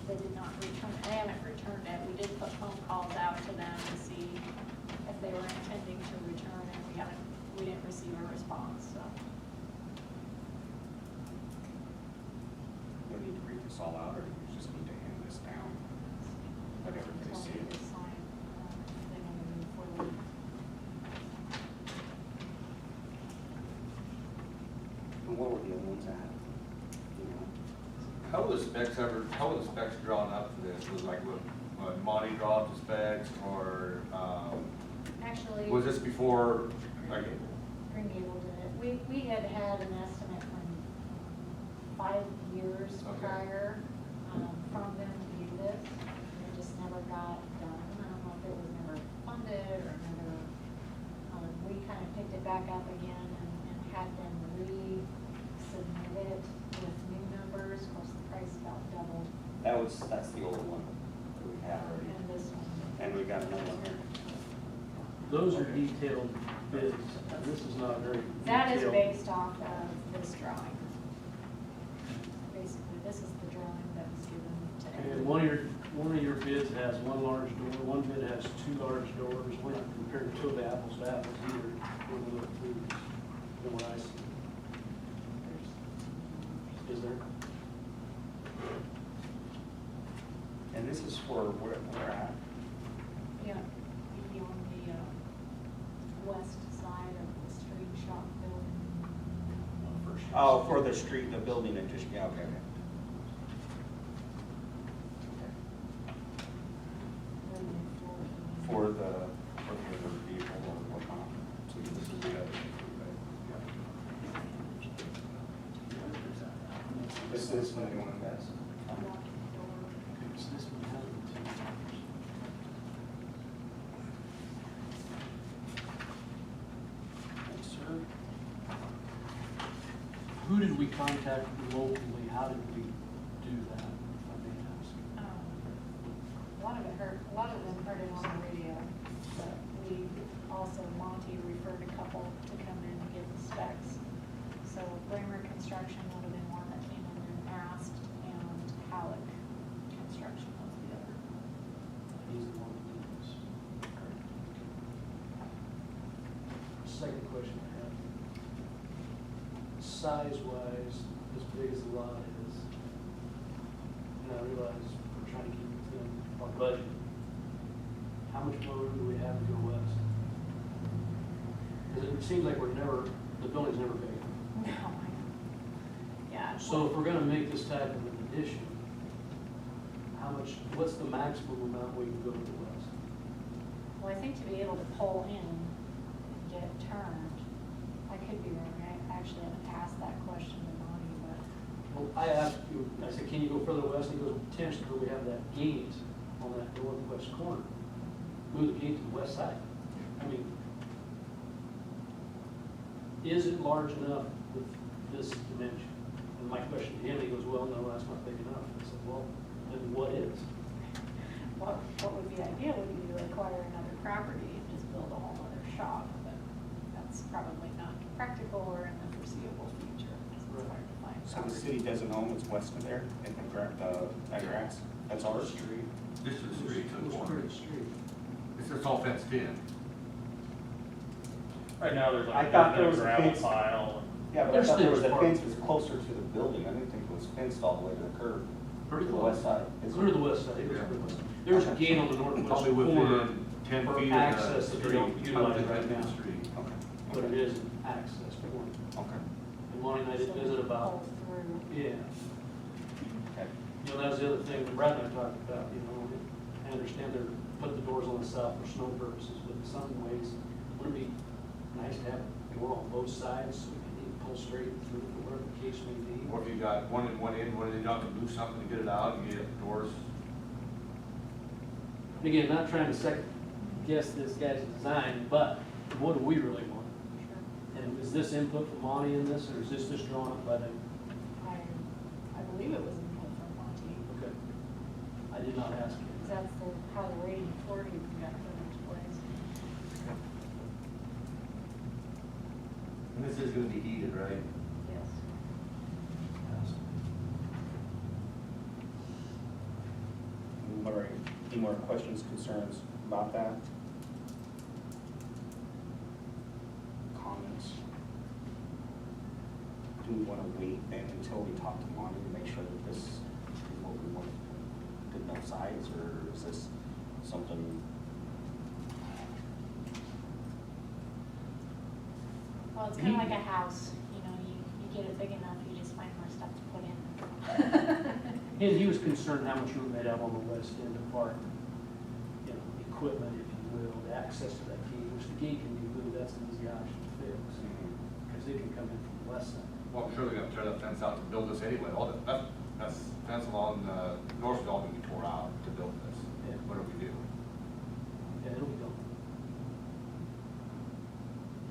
they did not return, they haven't returned it. We did put phone calls out to them to see if they were intending to return, and we didn't receive a response, so. We need to read this all out, or you just need to hand this down? Let everybody Tell see me it. to sign, if they want to move forward. And what were the other ones at? You know? How were the specs drawn up for this? Was it like what Monty draw up the specs, or, Actually, was this before, like, Green Gable did it. We had had an estimate from 5 years Okay. prior from them to do this. It just never got done. I don't know if it was never funded or never, we kind of picked it back up again and had them resubmit it with new numbers. Of course, the price about doubled. That's the old one that we had already. And this one. And we got another one here. Those are detailed bids. This is not very That is detailed. based off of this drawing. Basically, this is the drawing that was given to And everyone. one of your bids has one large door, one bid has two large doors. We're not comparing two of the apples to apples either. We're gonna look through, you know what I see. Is there? And this is for where we're at? Yeah, you'd be on the west side of the street shop building. Oh, for the street, the building addition, yeah, okay, okay. For the vehicle or whatnot. So this is the other. This is the one that's. This one has the two doors. Yes, sir. Who did we contact locally? How did we do that, if I may ask? A lot of them heard it on the radio, but we also, Monty referred a couple to come in and give the specs. So Bramer Construction would have been one that came in and asked, and Halleck Construction was the other. He's the one who did this. Second question I have. size-wise, as big as the lot is, and I realize we're trying to keep it within our budget, how much more room do we have to go west? Because it seems like the building's never big enough. No, I know. Yeah. So if we're gonna make this type of an addition, what's the maximum amount we can go to the west? Well, I think to be able to pull in and get it turned, I could be wrong, I actually haven't asked that question to Monty, but. Well, I asked you, I said, can you go further west? And he goes, potentially, but we have that gate on that northwest corner. Move the gate to the west side. I mean, is it large enough with this dimension? And my question to him, he goes, well, no, that's not big enough. I said, well, then what is? What would be ideal would be to acquire another property and just build a whole other shop, but that's probably not practical or in the foreseeable future, because it's hard to find So the property. city doesn't own what's west of there, and the grass, that's ours? Street. This is the street to the Goes corner. through the street. It's all fenced in. Right now, there's I like thought there a was a gravel fence. pile. Yeah, but I There's thought there was things a parked. fence was closer to the building, I didn't think it was fenced all the way to the curb. Pretty To the close. west side. It's to the west side. It goes to the west side. There's a gate on the northwest Probably corner, within 10 for feet of the access that they don't street. utilize Within right 10 feet of now. the street. Okay. but it is an access point. Okay. And Lonnie and I did So visit about, pull through. yeah. Okay. You know, that was the other thing that Brad and I talked about, you know, I understand they're put the doors on the south for snow purposes, but in some ways, would it be nice to have a door on both sides so we can pull straight through for whatever the case may be? Or if you got one in, one in, you can do something to get it out, and get the doors. And again, not trying to second guess this guy's design, but what do we really want? And is this input from Monty in this, or is this just drawn up by them? I believe it was input from Monty, Okay. I did not ask him. because that's how the rating authority got put into place. And this is gonna be heated, right? Yes. Any more questions, concerns about that? Comments? Do we want to wait then until we talk to Monty to make sure that this is what we want, good enough size, or is this something? Well, it's kind of like a house, you know, you get it big enough, you just find more stuff to put in. And he was concerned how much room they'd have on the west end of park, you know, equipment, if you will, the access to that gate, which the gate can be moved, that's an easy option to fix, because they can come in from the west side. Well, I'm sure they're gonna tear that fence out to build this anyway. All that's fence along, north is all gonna be tore out to build this. Yeah. What do we do? Yeah, it'll be done.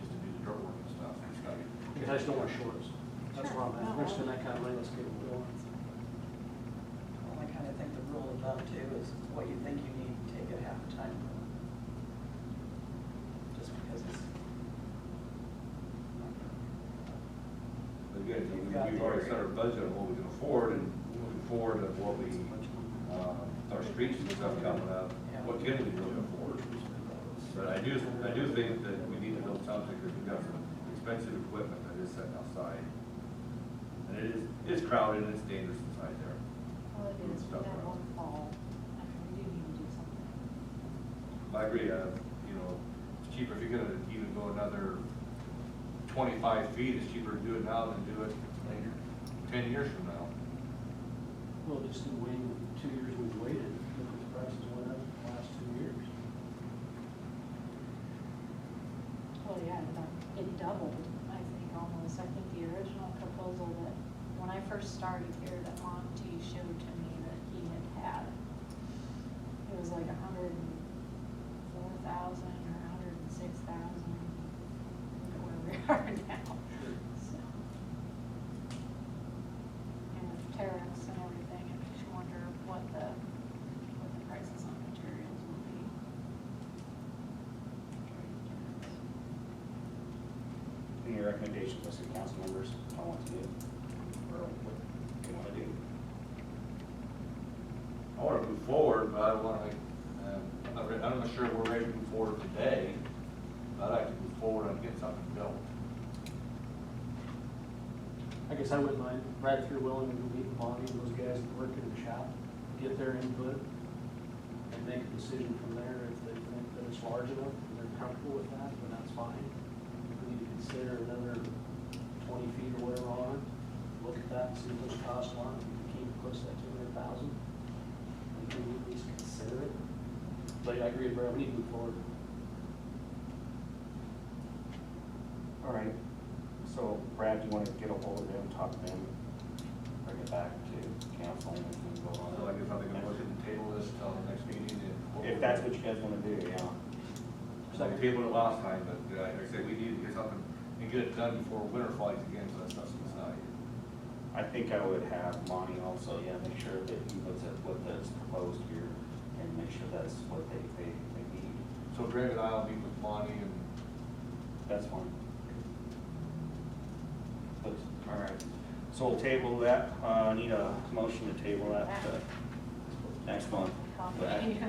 Just to do the dirt work and stuff. It's gotta be. I just don't want shorts. That's Sure. where I'm at. If we're gonna spend that kind of money, let's get it going. Well, I kind of think the rule of thumb too is what you think you need, take it half the time. Just because it's. But again, we've already set our budget on what we can afford, and moving forward of what we, our streets and stuff coming up, what can we really afford? But I do think that we need to build something, because we've got some expensive equipment that is sitting outside. And it's crowded and it's dangerous inside there. Well, it is, Stuff that around. one fall, I mean, we do need to do something. I agree, you know, it's cheaper, if you're gonna even go another 25 feet, it's cheaper to do it now than do it later, 10 years from now. Well, just in waiting 2 years we've waited, look at the prices went up in the last 2 years. Well, yeah, it doubled, I think, almost. I think the original proposal that, when I first started here, that Monty showed to me that he had, it was like 104,000 or 106,000, where we are now. So, and with tariffs and everything, it makes you wonder what the prices on materials will be. Any recommendations by city council members on what to do? Or what they want to do? I wanna move forward, but I don't wanna, I'm not sure we're ready to move forward today, but I'd like to move forward and get something built. I guess I wouldn't mind, right if you're willing to meet Monty and those guys that work in the shop, get their input, and make a decision from there. If they think that it's large enough and they're comfortable with that, then that's fine. If we need to consider another 20 feet or whatever on it, look at that, see what those costs are, if we can keep it close to that 200,000. We can at least consider it. But I agree with Brad, we need to move forward. All right, so Brad, you want to get a hold of them, talk to them, bring it back to council and we can go on? So I guess I'll make a motion to table this till the next meeting. If that's what you guys want to do, yeah. So we tabled it last time, but like I said, we need to get something and get it done before winter flies again, so that's not decided. I think I would have Monty also, yeah, make sure that he looks at what that's proposed here and make sure that's what they need. So Greg and I'll meet with Monty and That's fine. All right, so we'll table that, need a motion to table that next month.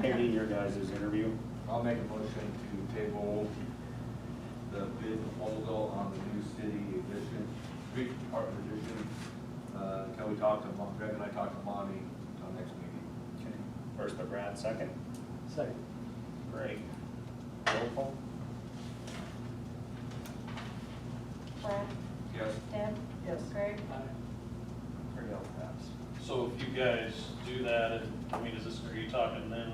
Pending your guys' interview. I'll make a motion to table the bid proposal on the new city edition, street department edition. Can we talk to Greg and I talk to Monty until next meeting? Okay. First by Brad, second. Second. Greg. Roll call. Brad, Yes. Deb, Yes. Greg, Greg will pass. So if you guys do that, I mean, are you talking then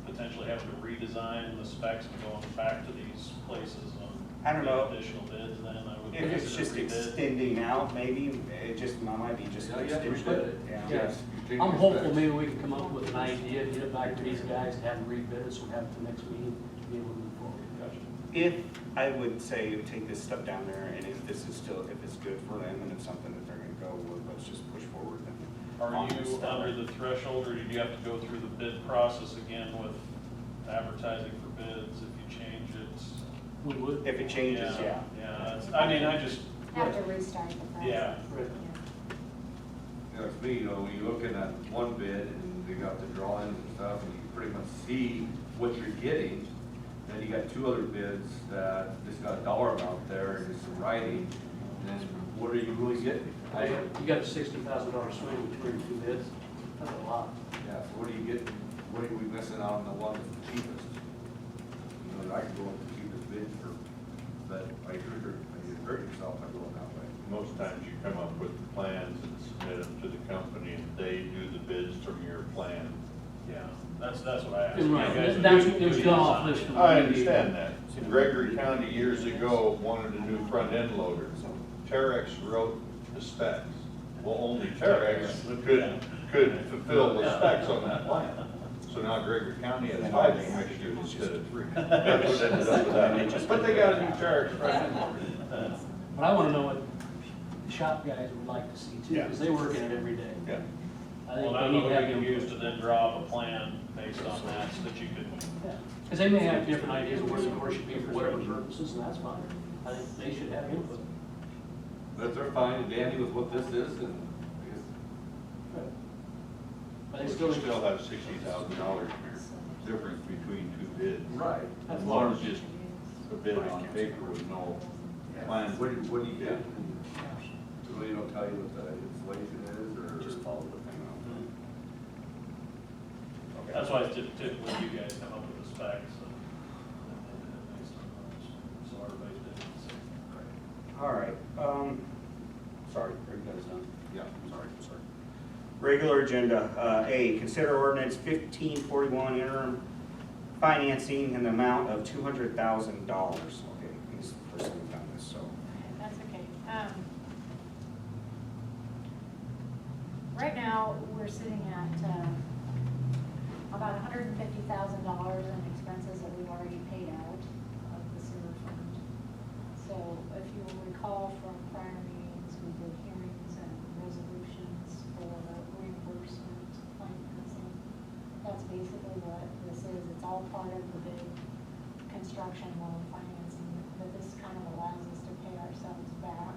potentially having to redesign the specs and going back to these places on I don't know. additional bids then? I would If it's just consider rebid. extending out, maybe, it just, might be just Yeah, you have to extending. rebid it. Yeah. Yes. You change I'm your hopeful specs. maybe we can come up with an idea, get it back to these guys, and have them rebid it, so we have it the next meeting to be able to move forward. Gotcha. If, I would say, take this stuff down there, and if this is still, if it's good for them, and it's something that they're gonna go with, let's just push forward. and Are on this you stuff. under the threshold, or do you have to go through the bid process again with advertising for bids if you change it? We would. If it changes, yeah. Yeah, that's, I mean, I just, have to restart the process. Yeah. Right. You know, it's me, you know, when you're looking at one bid and they got the drawings and stuff, and you pretty much see what you're getting, then you got two other bids that just got a dollar amount there and just some writing, and then what are you really getting? You got a $60,000 swing between two bids, that's a lot. Yeah, so what are you getting, what are we missing out on the one that's the cheapest? You know, I could go with the cheapest bid for, but you hurt yourself by going that way. Most times you come up with the plans and submit them to the company and they do the bids from your plan. yeah, that's what I asked. Right, You guys would that's, do it was the gone off design. this from. I understand that. Gregory County years ago wanted a new front end loader. Terex wrote the specs. Well, only Terex could fulfill the specs on that plan. So now Gregory County has 5 mixtures instead of 3. That's what ended up with that. But they got a new Terex front end loader. But I wanna know what the shop guys would like to see too, because they work in it every day. Yeah. I think Well, I they don't need know to if have we can input. use to then draw up a plan based on that, so that you could, Because they may have different ideas of where the course should be for whatever purposes, and that's fine. I think they should have input. But if they're fine and dandy with what this is, then I guess But they You still. still have $60,000 difference between two bids. Right. That's One's just a bid on paper with no plan. What do you get? Do they don't tell you what the installation is, or? Just follow the thing out. Okay. that's why typically you guys come up with the specs and based on those, so everybody's business. All right, sorry, are you guys done? Yeah. Sorry. Regular agenda, A, consider ordinance 1541 interim financing in the amount of $200,000. Okay, he's the person who done this, so. That's okay. Right now, we're sitting at about $150,000 in expenses that we've already paid out of the sewer fund. So if you will recall from prior meetings, we did hearings and resolutions for reimbursement, financing. That's basically what this is. It's all part of the big construction loan financing, but this kind of allows us to pay ourselves back.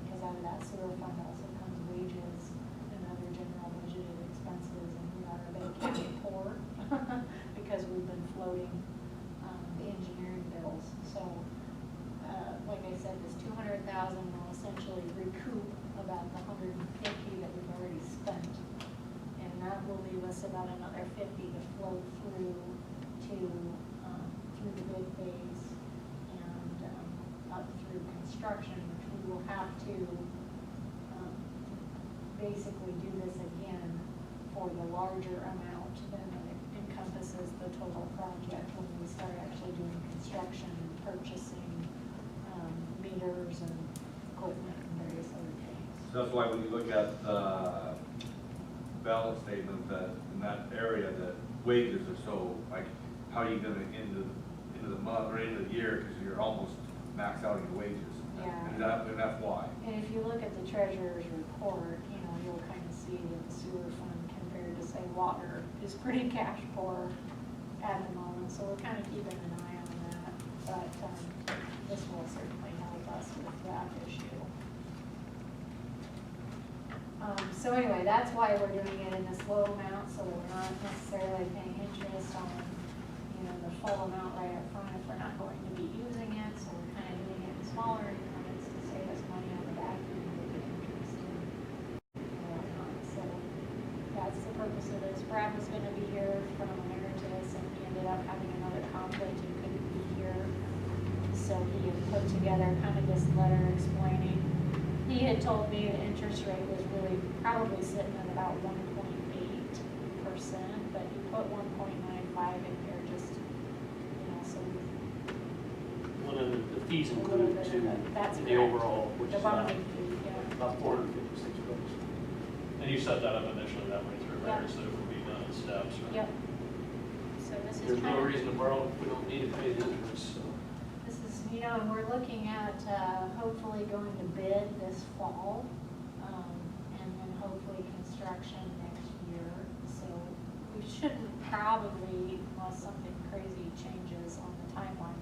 Because out of that sewer fund also comes wages and other general budgeted expenses, and we are a big county poor because we've been floating the engineering bills. So, like I said, this $200,000 will essentially recoup through the bid phase and up through construction, which we will have to basically do this again for the larger amount than it encompasses the total project when we start actually doing construction and purchasing meters and equipment and various other things. So that's why when you look at the balance statement, that in that area, the wages are so, like, how are you gonna end the month or end of the year, because you're almost maxed out on your wages. Yeah. And that's why. And if you look at the treasurer's report, you know, you'll kind of see that the sewer fund compared to, say, water is pretty cash poor at the moment, so we're kind of keeping an eye on that. But this will certainly help us with that issue. So anyway, that's why we're doing it in this low amount, so that we're not necessarily paying interest on, you know, the full amount right up front if we're not going to be using it. So we're kind of doing it in smaller increments to save us money on the back end with the interest and whatnot. So that's the purpose of this. Brad was going to be here from Emeritus, and he ended up having another conflict and couldn't be here. So he had put together kind of this letter explaining. He had told me the interest rate was really probably sitting at about 1.8%, but he put 1.95 in here just, you know, so One of the fees a little included bit too, of that's in the correct. overall, which The is about bonding fee, yeah. $456. And you set that up initially that way through Yeah. there, so it would be done in steps, right? Yep. So this is There's no kind of, reason to borrow if we don't need to pay the interest, so. this is, you know, and we're looking at hopefully going to bid this fall, and then hopefully construction next year. So we shouldn't probably, unless something crazy changes on the timeline,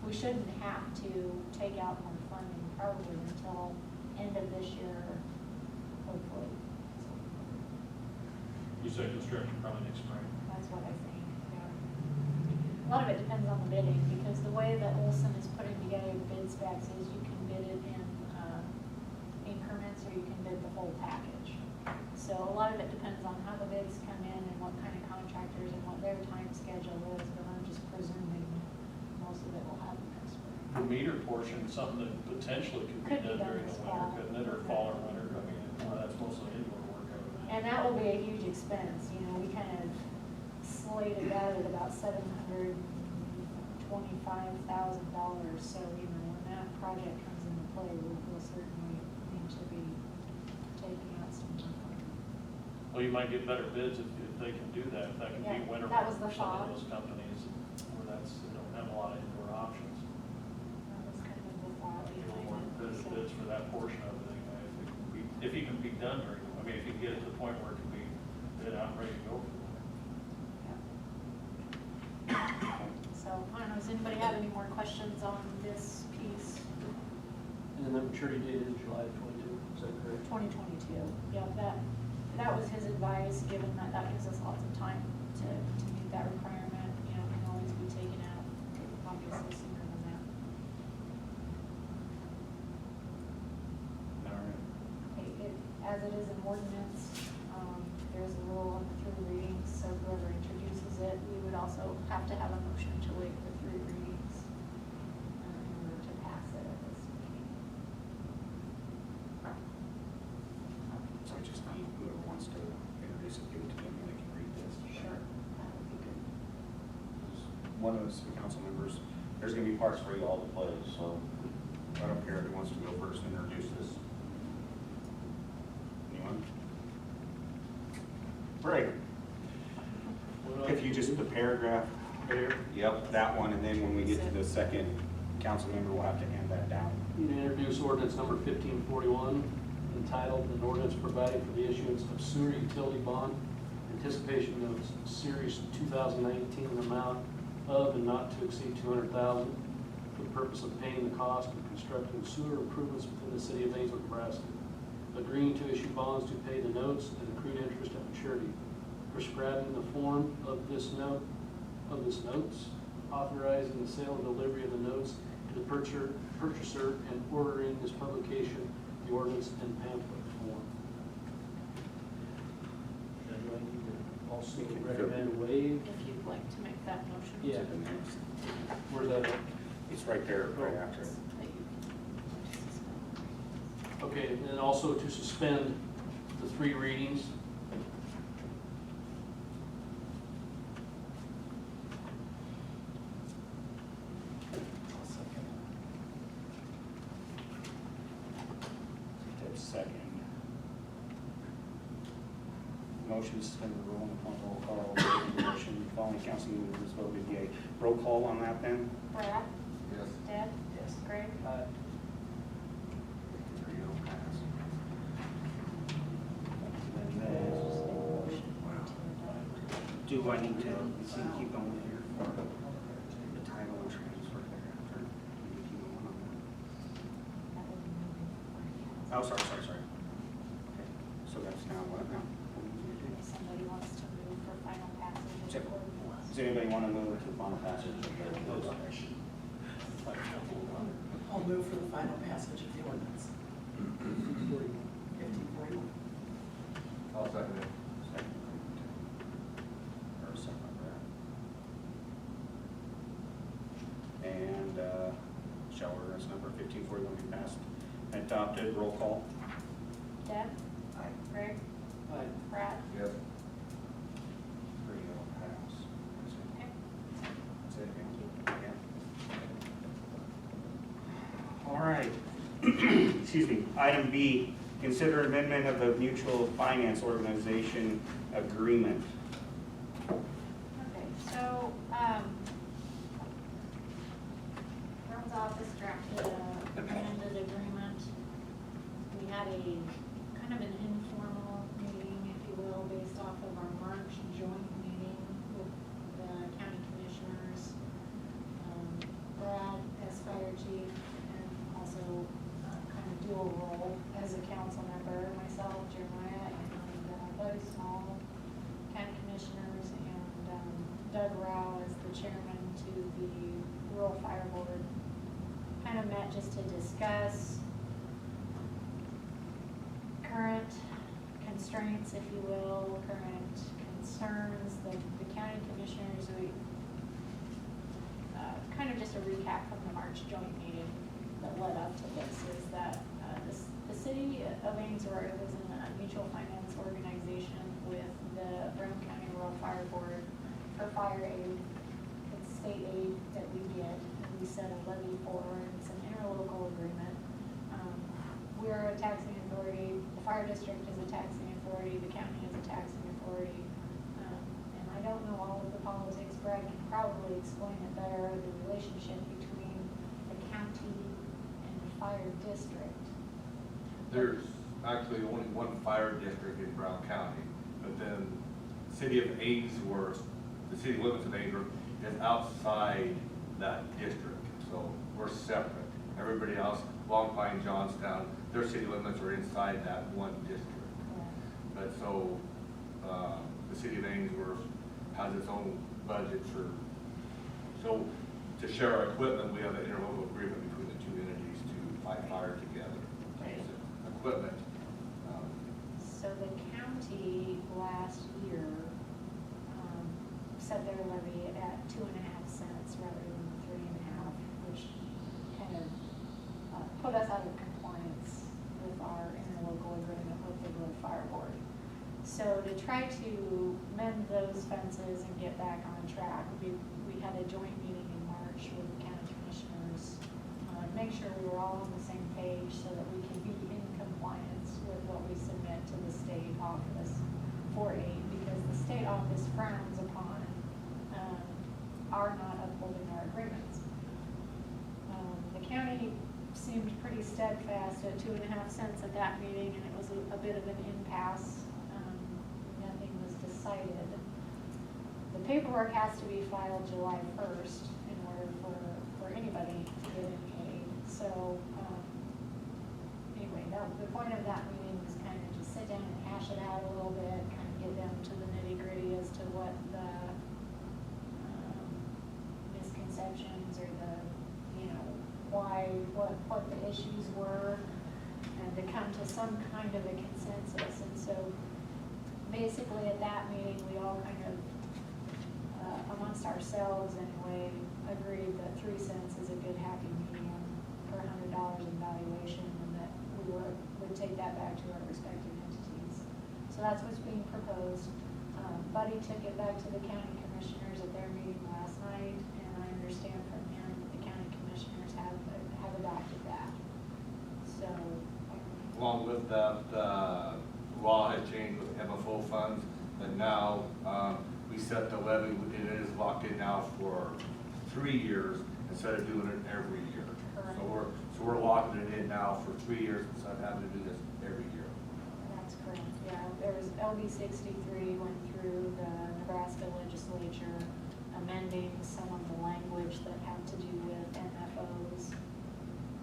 we shouldn't have to take out more funding probably until end of this year, hopefully. So You said construction probably next spring. that's what I think, yeah. A lot of it depends on the bidding, because the way that Olson is putting together the bid specs is you can bid it in increments, or you can bid the whole package. So a lot of it depends on how the bids come in and what kind of contractors and what their time schedule is, but I'm just presuming most of it will happen next spring. The meter portion, something that potentially could be done during the winter, couldn't it, or fall or winter? I mean, that's mostly indoor work over there. And that will be a huge expense, you know, we kind of slated that at about $725,000, so, you know, when that project comes into play, we'll certainly need to be taking out some more funding. Well, you might get better bids if they can do that, if that can Yeah, be winter that work was the for some thought. of those companies where they don't have a lot of indoor options. That was kind of the thought You know, behind more it. bids So, bids for that portion of it anyway, if it can be done during, I mean, if you can get it to the point where it can be bid out and ready to go for the winter. so, I don't know, does anybody have any more questions on this piece? And then the maturity date is July 22, is that correct? 2022, yeah, that was his advice, given that that gives us lots of time to meet that requirement, you know, can always be taken out, obviously sooner than that. All right. As it is an ordinance, there's a rule on the 3 readings, so whoever introduces it, we would also have to have a motion to waive the 3 readings in order to pass it at this meeting. So I just need whoever wants to introduce it, give it to them, and they can read this. Sure, that would be good. One of us, the council members, there's gonna be parts for you all to play, so I don't care who wants to go first and introduce this. Anyone? Right. If you just, the paragraph there, yep, that one, and then when we get to the second council member, we'll have to hand that down. You need to introduce ordinance number 1541, entitled an ordinance providing for the issuance of sewer utility bond, anticipation notes, series 2019, in the amount of and not to exceed $200,000, for the purpose of paying the cost of constructing sewer improvements within the city of Ainsworth, Nebraska. Agreeing to issue bonds to pay the notes and accrued interest at maturity. Prescribing the form of this notes, authorizing the sale and delivery of the notes to the purchaser, and ordering this publication, the ordinance in pamphlet form. And do I need to also recommend waive? If you would like to make that motion. Yeah. To the minutes. Where's that at? It's right there, right after it. That you can- Okay, and then also to suspend the 3 readings. Take second. Motion to suspend the rule and appoint roll call over the motion. Following council members voted yea. Roll call on that then? Brad? Yes. Deb? Yes. Greg? And then, do I need to keep going here for the title and transfer thereafter? Need to keep going on that? Oh, sorry. Okay, so that's now what now? If somebody wants to move for final passage of the ordinance. Does anybody want to move to the final passage of the I'll move for the final passage of the ordinance. 1541. I'll second it. Second. Or second, right? And shall ordinance number 1541 be passed and adopted? Roll call. Deb? Aye. Greg? Aye. Brad? Yes. 3-0 pass. Okay. That's it, yeah. All right. Excuse me. Item B, consider amendment of the mutual finance organization agreement. Okay, so, Ron's office drafted a amended agreement. We had a kind of an informal meeting, if you will, based off of our March joint meeting with the county commissioners, Brad as fire chief, and also kind of dual role as a council member, myself, Jeremiah, and Buddy Small, county commissioners, and Doug Rao as the chairman to the rural fire board. Kind of met just to discuss current constraints, if you will, current concerns. The county commissioners, we, kind of just a recap from the March joint meeting that led up to this, is that the city of Ainsworth is in a mutual finance organization with the Brown County Rural Fire Board for fire aid. It's state aid that we get, and we set a levy for, and it's an interlocal agreement. We're a taxing authority, the fire district is a taxing authority, the county is a taxing authority. And I don't know all of the politics, Brad can probably explain it better, the relationship between the county and the fire district. There's actually only one fire district in Brown County, but then the city of Ainsworth, the city limits of Ainsworth is outside that district, so we're separate. Everybody else, Long Pine, Johnstown, their city limits are inside that one district. But so, the city of Ainsworth has its own budget for, so to share our equipment, we have an interlocal agreement between the two entities to fight fire together. Equipment. So the county last year set their levy at 2.5 cents rather than 3.5, which kind of put us out of compliance with our interlocal agreement with the rural fire board. So to try to mend those fences and get back on track, we had a joint meeting in March with the county commissioners, make sure we were all on the same page so that we could be in compliance with what we submit to the state office for aid, because the state office frowns upon our not upholding our agreements. The county seemed pretty steadfast at 2.5 cents at that meeting, and it was a bit of an impasse. Nothing was decided. The paperwork has to be filed July 1st in order for anybody to get any aid. So anyway, the point of that meeting was kind of just sit down and hash it out a little bit, kind of get down to the nitty gritty as to what the misconceptions or the, what the issues were, and to come to some kind of a consensus. And so basically at that meeting, we all kind of amongst ourselves anyway, agreed that 3 cents is a good happy medium per $100 in valuation, and that we would take that back to our respective entities. So that's what's being proposed. Buddy took it back to the county commissioners at their meeting last night, and I understand from him that the county commissioners have adopted that. So, Along with that, law has changed with MFO funds, and now, we set the levy, it is locked in now for 3 years instead of doing it every year. Correct. So we're locking it in now for 3 years instead of having to do this every year. that's correct, yeah. There was LB 63 went through the Nebraska legislature, amending some of the language that had to do with MFOs.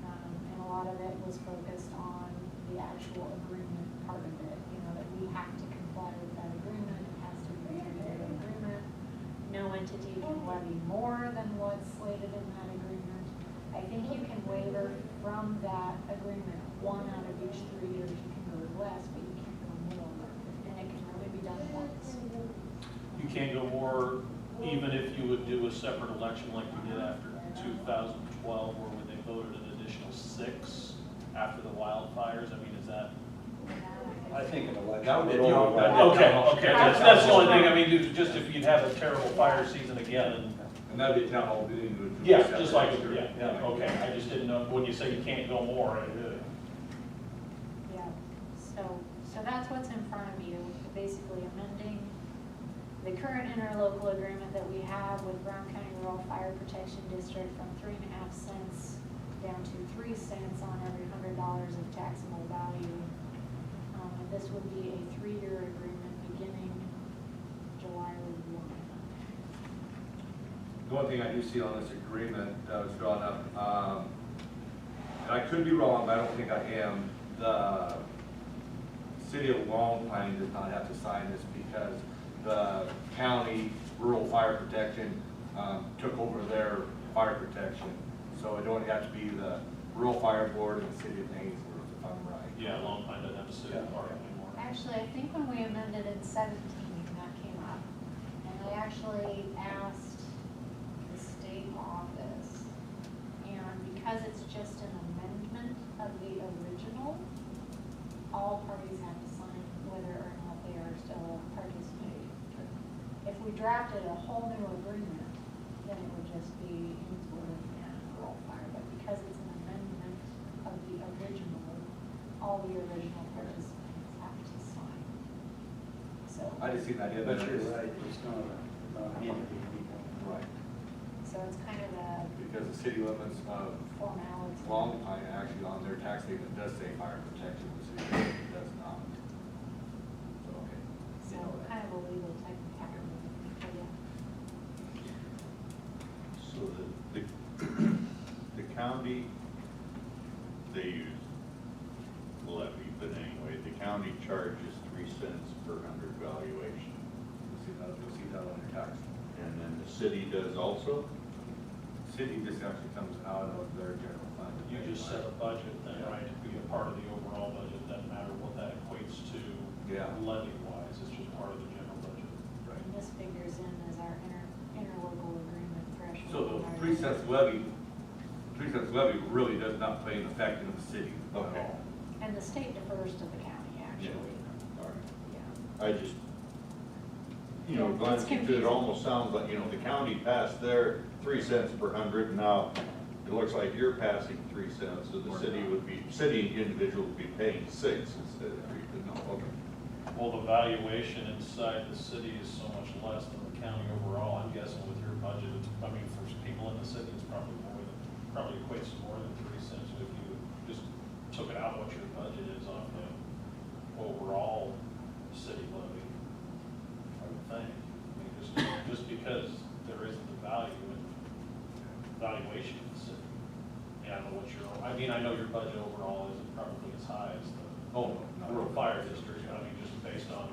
And a lot of it was focused on the actual agreement part of it, you know, that we have to comply with that agreement, it has to be a 3-year agreement. No entity can levy more than what's slated in that agreement. I think you can waiver from that agreement 1 out of each 3 years. You can go less, but you can't go more, and it can only be done once. You can't go more, even if you would do a separate election like we did after 2012, where they voted an additional 6 after the wildfires. I mean, is that? I think an election. That would be- Okay, that's the only thing. I mean, just if you'd have a terrible fire season again, And that'd be a town hall meeting. would- yeah, just like, yeah, okay. I just didn't know, when you say you can't go more, Yeah, so that's what's in front of you, basically amending the current interlocal agreement that we have with Brown County Rural Fire Protection District from 3.5 cents down to 3 cents on every $100 of taxable value. And this would be a 3-year agreement beginning July 1. The one thing I do see on this agreement that was drawn up, and I could be wrong, but I don't think I am, the city of Long Pine does not have to sign this because the county rural fire protection took over their fire protection. So it only have to be the rural fire board and the city of Ainsworth, if I'm right. yeah, Long Pine doesn't have to sit in part anymore. Actually, I think when we amended in 17, that came up, and I actually asked the state office, and because it's just an amendment of the original, all parties have to sign whether or not they are still participating. If we drafted a whole new agreement, then it would just be Ainsworth and rural fire, but because it's an amendment of the original, all the original participants have to sign. So, I just see the idea. But you're right, it's not an entity anymore. Right, so it's kind of a because the city limits of formality. Long Pine actually on their tax statement does say fire protection, the city does not. So, okay. So kind of a legal technicality, but yeah. So the county, they use levy, but anyway, the county charges 3 cents per 100 valuation. You'll see that on your tax. And then the city does also? City just actually comes out of their general fund. You just set a budget then, right, to be a part of the overall budget, doesn't matter what that equates to Yeah. levy-wise, it's just part of the general budget. And this figures in as our interlocal agreement threshold. So the 3 cents levy, 3 cents levy really does not play an effect in the city at Okay. all. And the state defers to the county, actually. All right. Yeah. I just, you know, Yeah, it's glancing through it, confusing. almost sounds like, you know, the county passed their 3 cents per 100, and now it looks like you're passing 3 cents, so the city would be, city individual would be paying 6 instead of 3, but no, okay. Well, the valuation inside the city is so much less than the county overall. I'm guessing with your budget, I mean, for people in the city, it's probably more than, probably equates to more than 3 cents. If you just took it out what your budget is on the overall city levy, I would think. I mean, just because there isn't the value in valuation in the city. Yeah, I don't know what your, I mean, I know your budget overall isn't probably as high as the rural fire district, I mean, just based on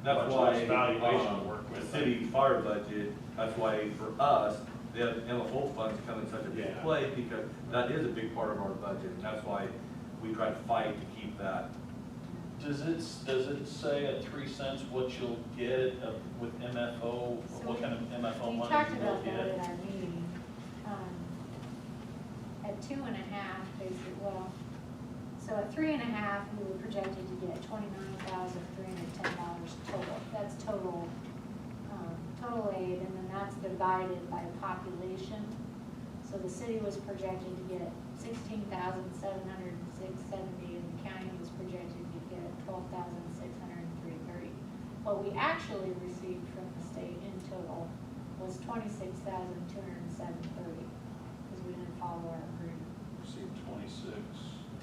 That's much why, less valuation to work the with. city fire budget, that's why for us, the MFO funds come in such a big Yeah. play, because that is a big part of our budget, and that's why we try to fight to keep that Does it say at 3 cents what you'll get with MFO? What kind of MFO We money talked you'll about that get? at our meeting. At 2.5, basically, well, so at 3.5, we were projected to get $29,310 total. That's total, total aid, and then that's divided by population. So the city was projected to get 16,770, and the county was projected to get 12,630. What we actually received from the state in total was 26,207.30, because we didn't follow our agreement. Received 26.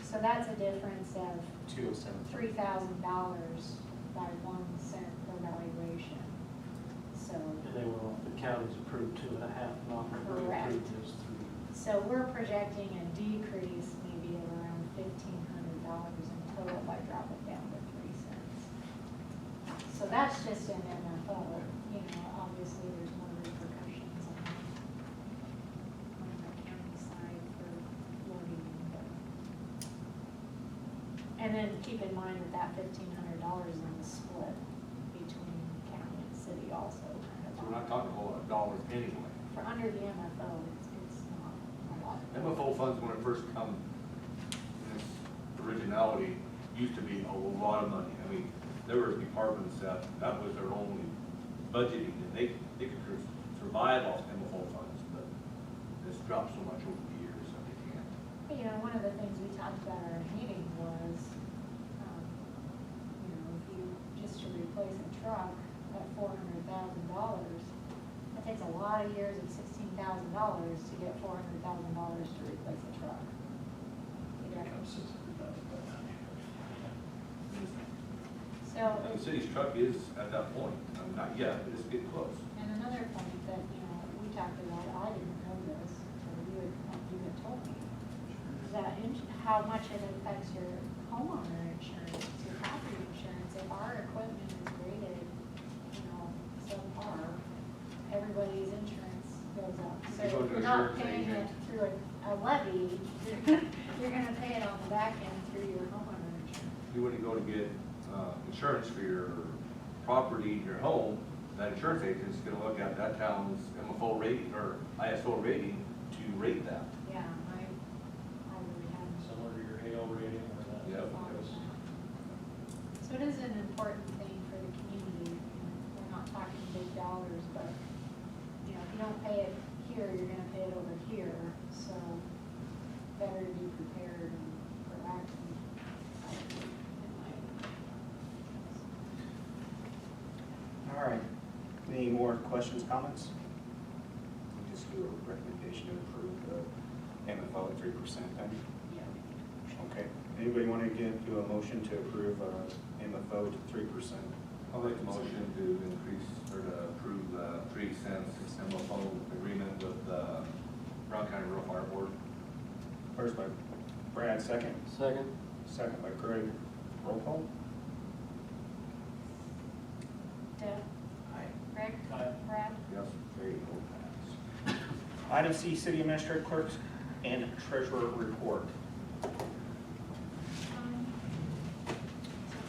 So that's a difference of $207. $3,000 by 1 cent per valuation. So, And they were, the county's approved 2.5, not what we Correct. approved is 3. so we're projecting a decrease maybe of around $1,500 in total by dropping down to 3 cents. So that's just an MFO, you know, obviously there's more repercussions on the county side for loading. And then keep in mind that $1,500 is the split between county and city also. So we're not talking a whole lot of dollars anyway. For under the MFO, it's not a lot. MFO funds, when it first come, in its originality, used to be a lot of money. I mean, there were departments that was their only budgeting, and they could survive off MFO funds, but it's dropped so much over the years that they can't. But, you know, one of the things we talked about at our meeting was, you know, if you, just to replace a truck at $400,000, that takes a lot of years of $16,000 to get $400,000 to replace a truck. You know? So, And the city's truck is at that point. I mean, not yet, but it's getting close. and another point that, you know, we talked about, I didn't know this, until you had told me, is that how much it affects your homeowner insurance, your property insurance. If our equipment is graded, you know, subpar, everybody's insurance goes up. So You go to if you're an not insurance paying it agent. through a levy, you're gonna pay it on the back end through your homeowner insurance. You wouldn't go to get insurance for your property, your home, that insurance agent's gonna look at that town's MFO rating or ISO rating to rate that. Yeah, I really haven't. Similar to your hail rating or that. Yep. So it is an important thing for the community. We're not talking big dollars, but, you know, if you don't pay it here, you're gonna pay it over here. So better to be prepared and proactive. in my opinion. All right. Any more questions, comments? We'll just do a recommendation to approve the MFO at 3% then? Yeah. Okay. Anybody want to do a motion to approve MFO to 3%? I'll make a motion to increase or to approve 3 cents MFO agreement with Brown County Rural Fire Board. First by Brad, second. Second? Second by Greg. Roll call. Deb? Aye. Greg? Aye. Brad? Yes. There you go, pass. Item C, City Administrator, Clerks, and Treasurer Report. So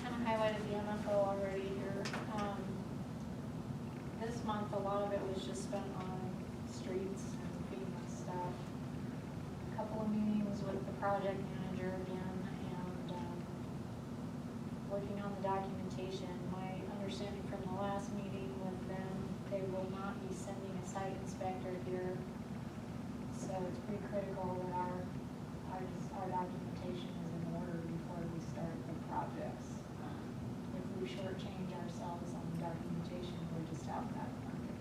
kind of highlighted the MFO already here. This month, a lot of it was just spent on streets and FEMA stuff. A couple of meetings with the project manager again, and working on the documentation. My understanding from the last meeting with them, they will not be sending a site inspector here. So it's pretty critical that our documentation is in order before we start the projects. If we shortchange ourselves on the documentation, we're just out that market.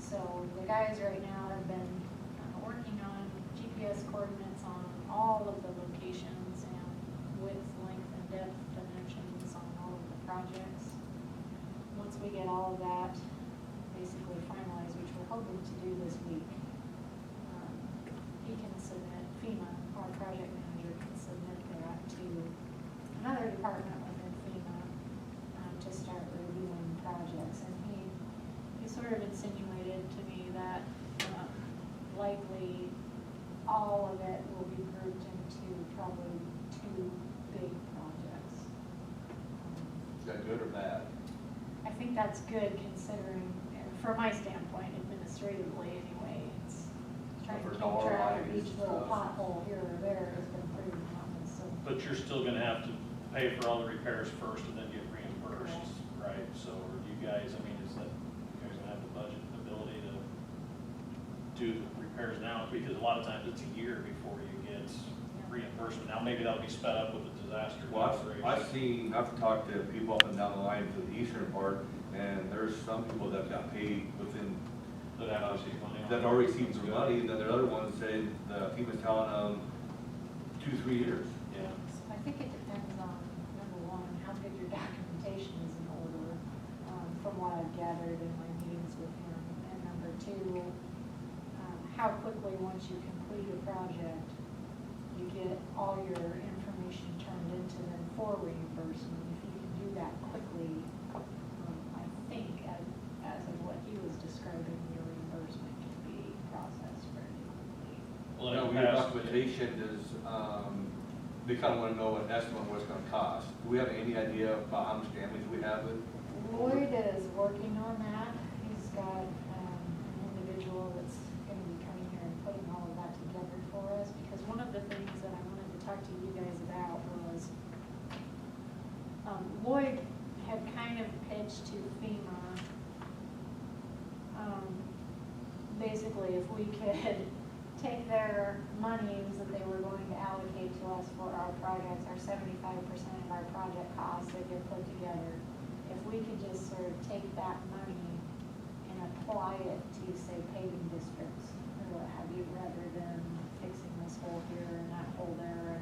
So the guys right now have been working on GPS coordinates on all of the locations and width, length, and depth dimensions on all of the projects. Once we get all of that basically finalized, which we're hoping to do this week, he can submit, FEMA, our project manager can submit that to another department within FEMA to start reviewing projects. And he sort of insinuated to me that likely all of it will be grouped into probably 2 big projects. good or bad? I think that's good considering, from my standpoint, administratively anyway, it's trying to For keep dollar track of wise each little stuff. pothole here or there has been pretty monotonous, so. But you're still gonna have to pay for all the repairs first and then get reimbursed, right? So are you guys, I mean, is that, you guys gonna have the budget ability to do the repairs now? Because a lot of times it's a year before you get reimbursement. Now, maybe that'll be sped up with the disaster. Well, declaration. I've talked to people up and down the line to the eastern part, and there's some people that got paid within, That have received money. that already received their money, and then there are other ones saying, the FEMA's telling them 2-3 years. Yeah. So I think it depends on, number one, how good your documentation is in order, from what I've gathered in my meetings with him. And number two, how quickly, once you complete a project, you get all your information turned into them for reimbursement. If you can do that quickly, I think, as of what he was describing, your reimbursement can be processed fairly quickly. Well, You know, in your the past, documentation is, they kind of want to know an estimate of what it's going to cost. Do we have any idea about how much damage we have with? Lloyd is working on that. He's got an individual that's going to be coming here and putting all of that together for us, because one of the things that I wanted to talk to you guys about was Lloyd had kind of pitched to FEMA, basically if we could take their monies that they were going to allocate to us for our projects, our 75% of our project costs that get put together, if we could just sort of take that money and apply it to, say, paving districts or what have you, rather than fixing this hole here and that hole there,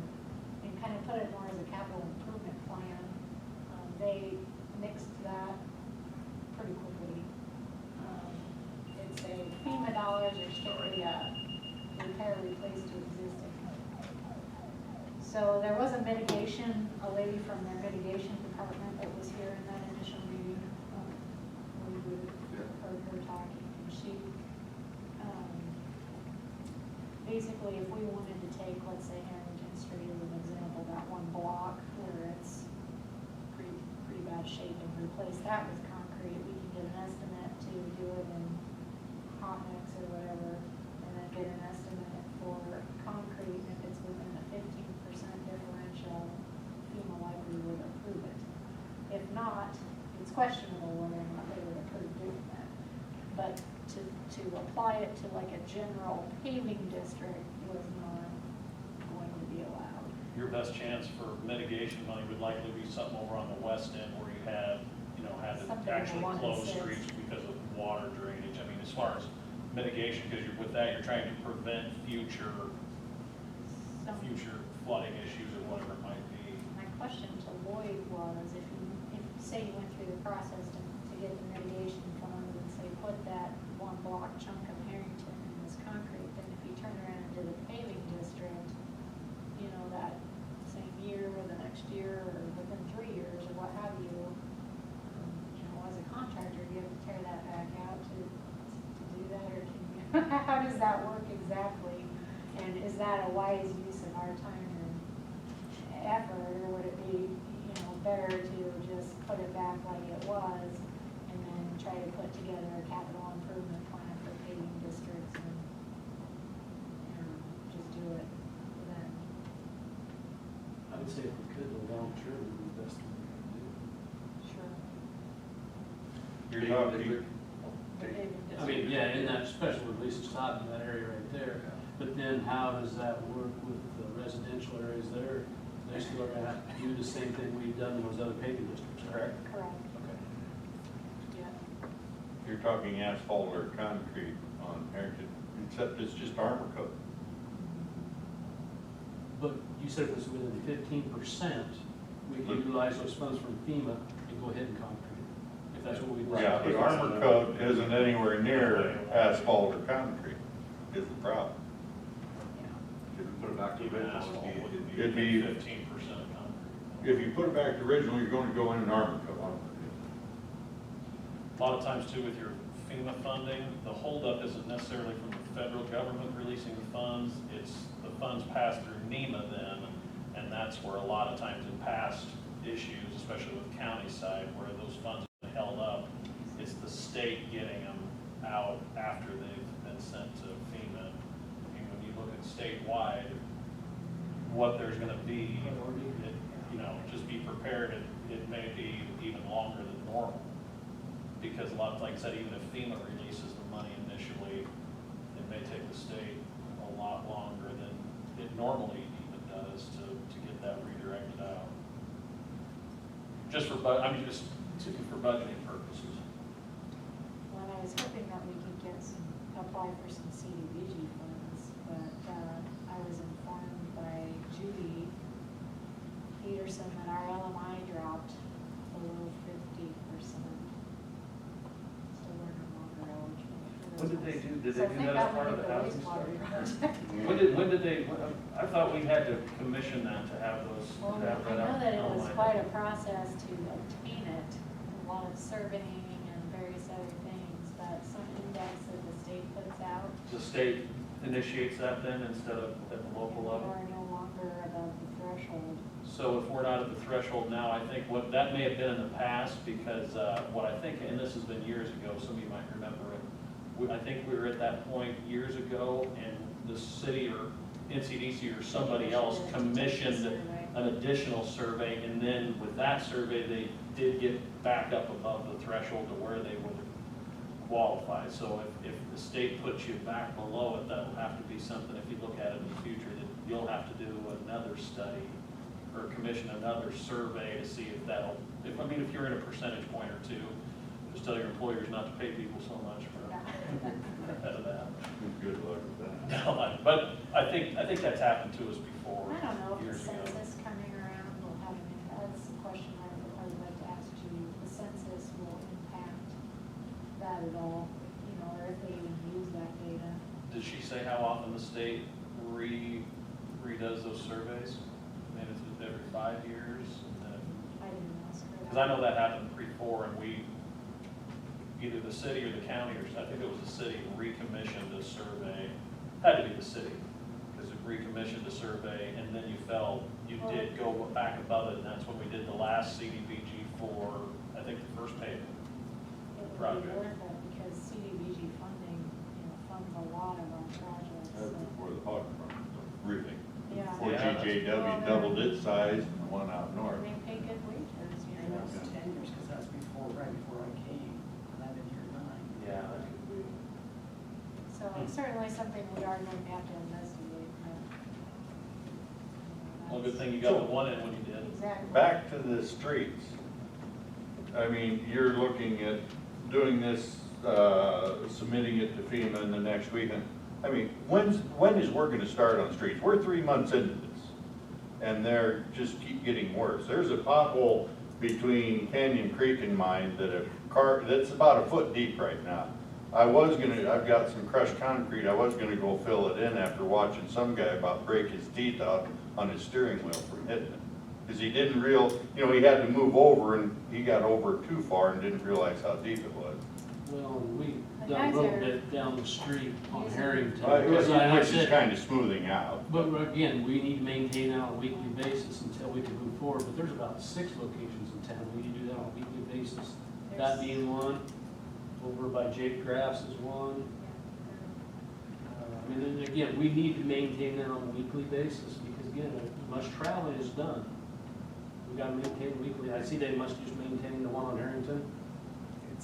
and kind of put it more as a capital improvement plan. They mixed that pretty quickly. It's a FEMA dollars are strictly repair, replace to existing. So there was a mitigation, a lady from their mitigation department that was here in that initial meeting. We would have heard her talking, and she, basically, if we wanted to take, let's say, Harrington Street as an example, that one block where it's pretty bad shape, and replace that with concrete, we can get an estimate to do it in hot mix or whatever, and then get an estimate for concrete. If it's within a 15% differential, FEMA likely would approve it. If not, it's questionable whether or not they would approve doing that. But to apply it to like a general paving district was not going to be allowed. Your best chance for mitigation money would likely be something over on the west end where you have, had to Something actually in the close 1 and 6. streets because of water drainage. I mean, as far as mitigation, because with that, you're trying to prevent future flooding issues or whatever it might be. My question to Lloyd was, if say you went through the process to get the mitigation fund and say put that one block chunk of Harrington in this concrete, then if you turn around and do the paving district, that same year or the next year or within 3 years or what have you, as a contractor, do you have to tear that back out to do that, or can you, how does that work exactly? And is that a wise use of our time and effort, or would it be, better to just put it back like it was and then try to put together a capital improvement plan for paving districts and just do it then? I would say if we could, the long term would be the best thing we could do. Sure. You're talking, The paving I mean, district. yeah, in that special release spot in that area right there, but then how does that work with the residential areas there? They still have to do the same thing we've done in those other paving districts, correct? Correct, Okay. yeah. you're talking asphalt or concrete on Harrington, except it's just armor coat. But you said if it's within 15%, we can utilize those funds from FEMA and go ahead and concrete, if that's what we decide. Yeah, the armor coat isn't anywhere near asphalt or concrete, is the problem. If we put it back to Even original, asphalt would be It'd be- 15% of concrete. If you put it back to original, you're going to go in an armor coat. A lot of times too with your FEMA funding, the holdup isn't necessarily from the federal government releasing the funds, it's the funds pass through NEMA then, and that's where a lot of times in past issues, especially with county side, where those funds have been held up. It's the state getting them out after they've been sent to FEMA. And when you look at statewide, what there's gonna be, just be prepared, it may be even longer than normal. Because a lot, like I said, even if FEMA releases the money initially, it may take the state a lot longer than it normally even does to get that redirected out. Just for, for budgeting purposes. Well, I was hoping that we could apply for some CDBG funds, but I was informed by Judy Peterson that our LMI dropped below 50%. So we're no longer eligible for those. What did they do? Did So they I do think that as part would of the be housing wastewater study? project. When did they, I thought we had to commission that to have those, Well, to have I that out. know that it was online. quite a process to obtain it, a lot of surveying and various other things, but some index that the state puts out, The state initiates that then instead of at the local we level? are no longer above the threshold. So if we're not at the threshold now, I think what, that may have been in the past, because what I think, and this has been years ago, some of you might remember it, I think we were at that point years ago, and the city or NCDC or somebody else commissioned an additional survey, and then with that survey, they did get back up above the threshold to where they would qualify. So if the state puts you back below it, that'll have to be something, if you look at it in the future, that you'll have to do another study or commission another survey to see if that'll, if you're in a percentage point or two, just tell your employers not to pay people so much for ahead of that. Good luck with that. No, but I think that's happened to us before. I don't know if the years ago. census coming around will have an impact, that's the question I would like to ask you, the census will impact that at all, or if they even use that data. Did she say how often the state redoes those surveys? I mean, it's every 5 years? I didn't ask her that. Because I know that happened pre-4, and either the city or the county, or I think it was the city, recommissioned a survey. Had to be the city, because it recommissioned a survey, and then you did go back above it, and that's when we did the last CDBG for, I think, the first payment. It would project. be worth it, because CDBG funding, funds a lot of our projects. That was so- before the hog farm, roofing. Yeah. Before Yeah. JJW doubled its size and the one out north. And they pay good wages, And that was 10 years, because that's right before I came, and I'm in year 9. Yeah, that could be. So it's certainly something we are going to have to investigate. Well, good thing you got the one in when you did. Exactly. Back to the streets. I mean, you're looking at doing this, submitting it to FEMA in the next week. And I mean, when is work gonna start on streets? We're 3 months into this, and they're just keep getting worse. There's a pothole between Canyon Creek and mine that's about a foot deep right now. I've got some crushed concrete, I was gonna go fill it in after watching some guy about break his teeth out on his steering wheel from hitting it. Because he didn't he had to move over, and he got over too far and didn't realize how deep it was. Well, we The done a guys little are bit down the street on using- Harrington. Which Like I is said, kind of smoothing out. but again, we need to maintain that on a weekly basis until we can move forward. But there's about 6 locations in town. We need to do that on a weekly basis. That being one, over by Jake Graff's is one. I mean, and again, we need to maintain that on a weekly basis because again, much traveling is done. We gotta maintain weekly. I see they must just maintain the one on Harrington.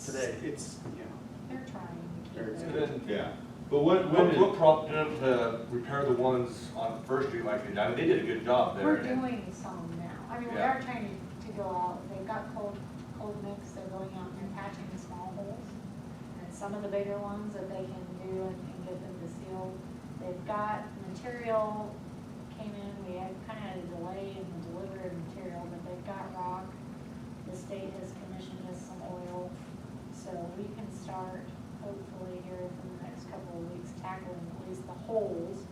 Today. They're trying to keep Very their. good. Yeah. But when What prompted them to repair the ones on First Street like they did? They did a good job there. We're doing some now. I mean, we Yeah. are trying to go out, they've got cold mix, they're going out and patching the small holes. And some of the bigger ones that they can do and get them to seal. They've got material came in, we had kind of had a delay in the delivery of material, but they've got rock. The state has commissioned us some oil, so we can start hopefully here in the next couple of weeks tackling at least the holes.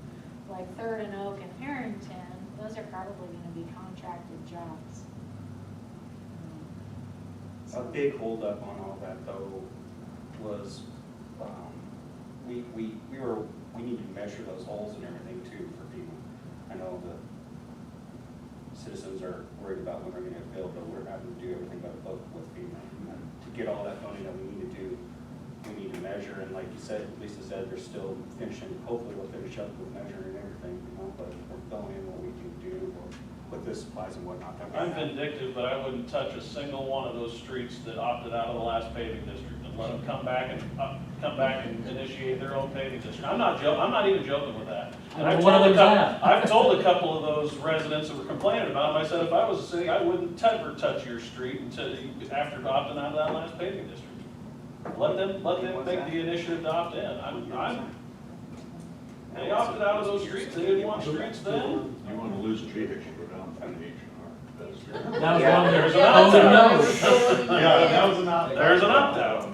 Like Third and Oak and Harrington, those are probably gonna be contracted jobs. A big holdup on all that though was, we need to measure those holes and everything too for FEMA. I know the citizens are worried about when they're gonna get billed, but we're having to do everything but book with FEMA. And to get all that funding that we need to do, we need to measure, and like you said, Lisa said, they're still finishing, hopefully we'll finish up with measuring and everything, you know, but we're filling in what we can do with the supplies and whatnot. that we I'm have. vindictive, but I wouldn't touch a single one of those streets that opted out of the last paving district and let them come back and initiate their own paving district. I'm not even joking with that. And I've told a couple of those residents that were complaining about them, I said, if I was a city, I wouldn't ever touch your street until, after opting out of that last paving district. Let them make the initiative to opt in. They opted out of those streets, they didn't want streets then. You want to lose traffic, you go down through the H&R. That was Yeah. one, there's an Yeah, that was an opt-out. There's an opt-out.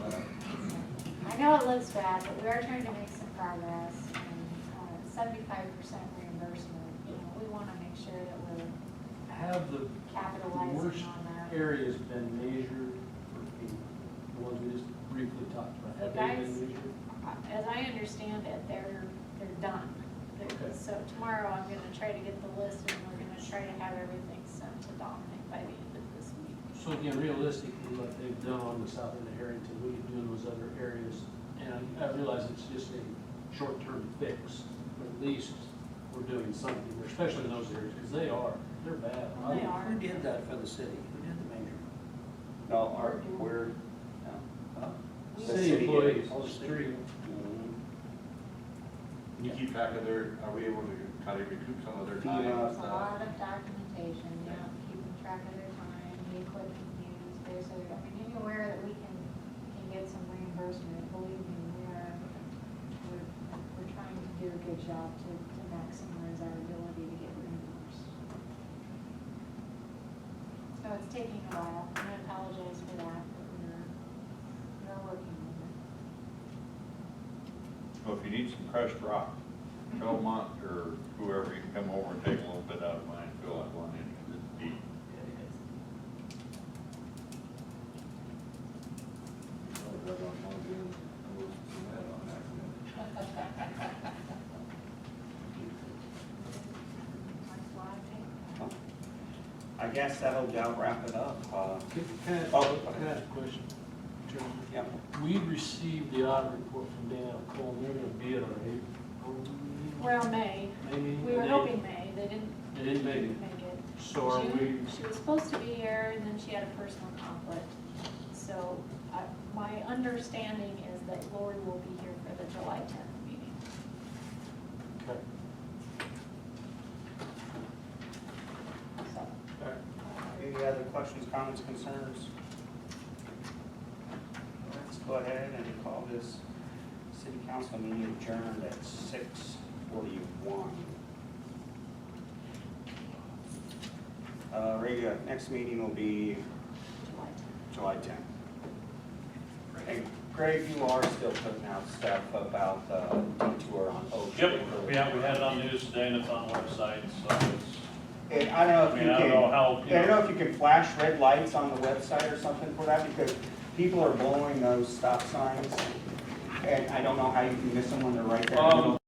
I know it looks bad, but we are trying to make some progress, and 75% reimbursement, you know, we want to make sure that we're Have the capitalizing worst on that. areas been measured for people? The ones we just briefly talked about, The have they guys- been measured? As I understand it, they're done. Okay. So tomorrow I'm gonna try to get the list, and we're gonna try to have everything sent to Dominic by the end of this week. So again, realistically, like they've done on the south end of Harrington, we can do in those other areas. And I realize it's just a short-term fix, but at least we're doing something, especially in those areas, because they're bad. They are. Who did that for the city? Who did the measure? No, we're, We- The City city employees, is- on the street. You keep track of are we able to kind of recoup some of their time FEMA. and There's a stuff? lot of documentation, yeah, keeping track of their time, the equipment used, there's a, I mean, anywhere that we can get some reimbursement, believe me, we're trying to do a good job to maximize our ability to get reimbursed. So it's taking a while, and I apologize for that, but we're working on it. Well, if you need some crushed rock, Belmont or whoever, you can come over and take a little bit out of mine, fill that one in, 'cause it's deep. I guess that'll about wrap it up. Can I Oh, ask a question? Chairman? Yeah. We received the audit report from Dan Cole, they're gonna be at our April meeting? Well, May, Maybe. we were hoping May, they didn't They didn't make it. make it. So are we, She was supposed to be here, and then she had a personal conflict. So my understanding is that Lori will be here for the July 10th meeting. okay. So, Any other questions, comments, concerns? Let's go ahead and call this city council meeting adjourned at 6:41. Regular, next meeting will be July 10th. July 10th. And Greg, you are still putting out stuff about the detour on Oak Street. Yep, we had it on news today and it's on the website, so it's, And I don't know if you I can. don't know how, I don't know if you can flash red lights on the website or something for that, because people are blowing those stop signs. And I don't know how you can miss them when they're right there in the middle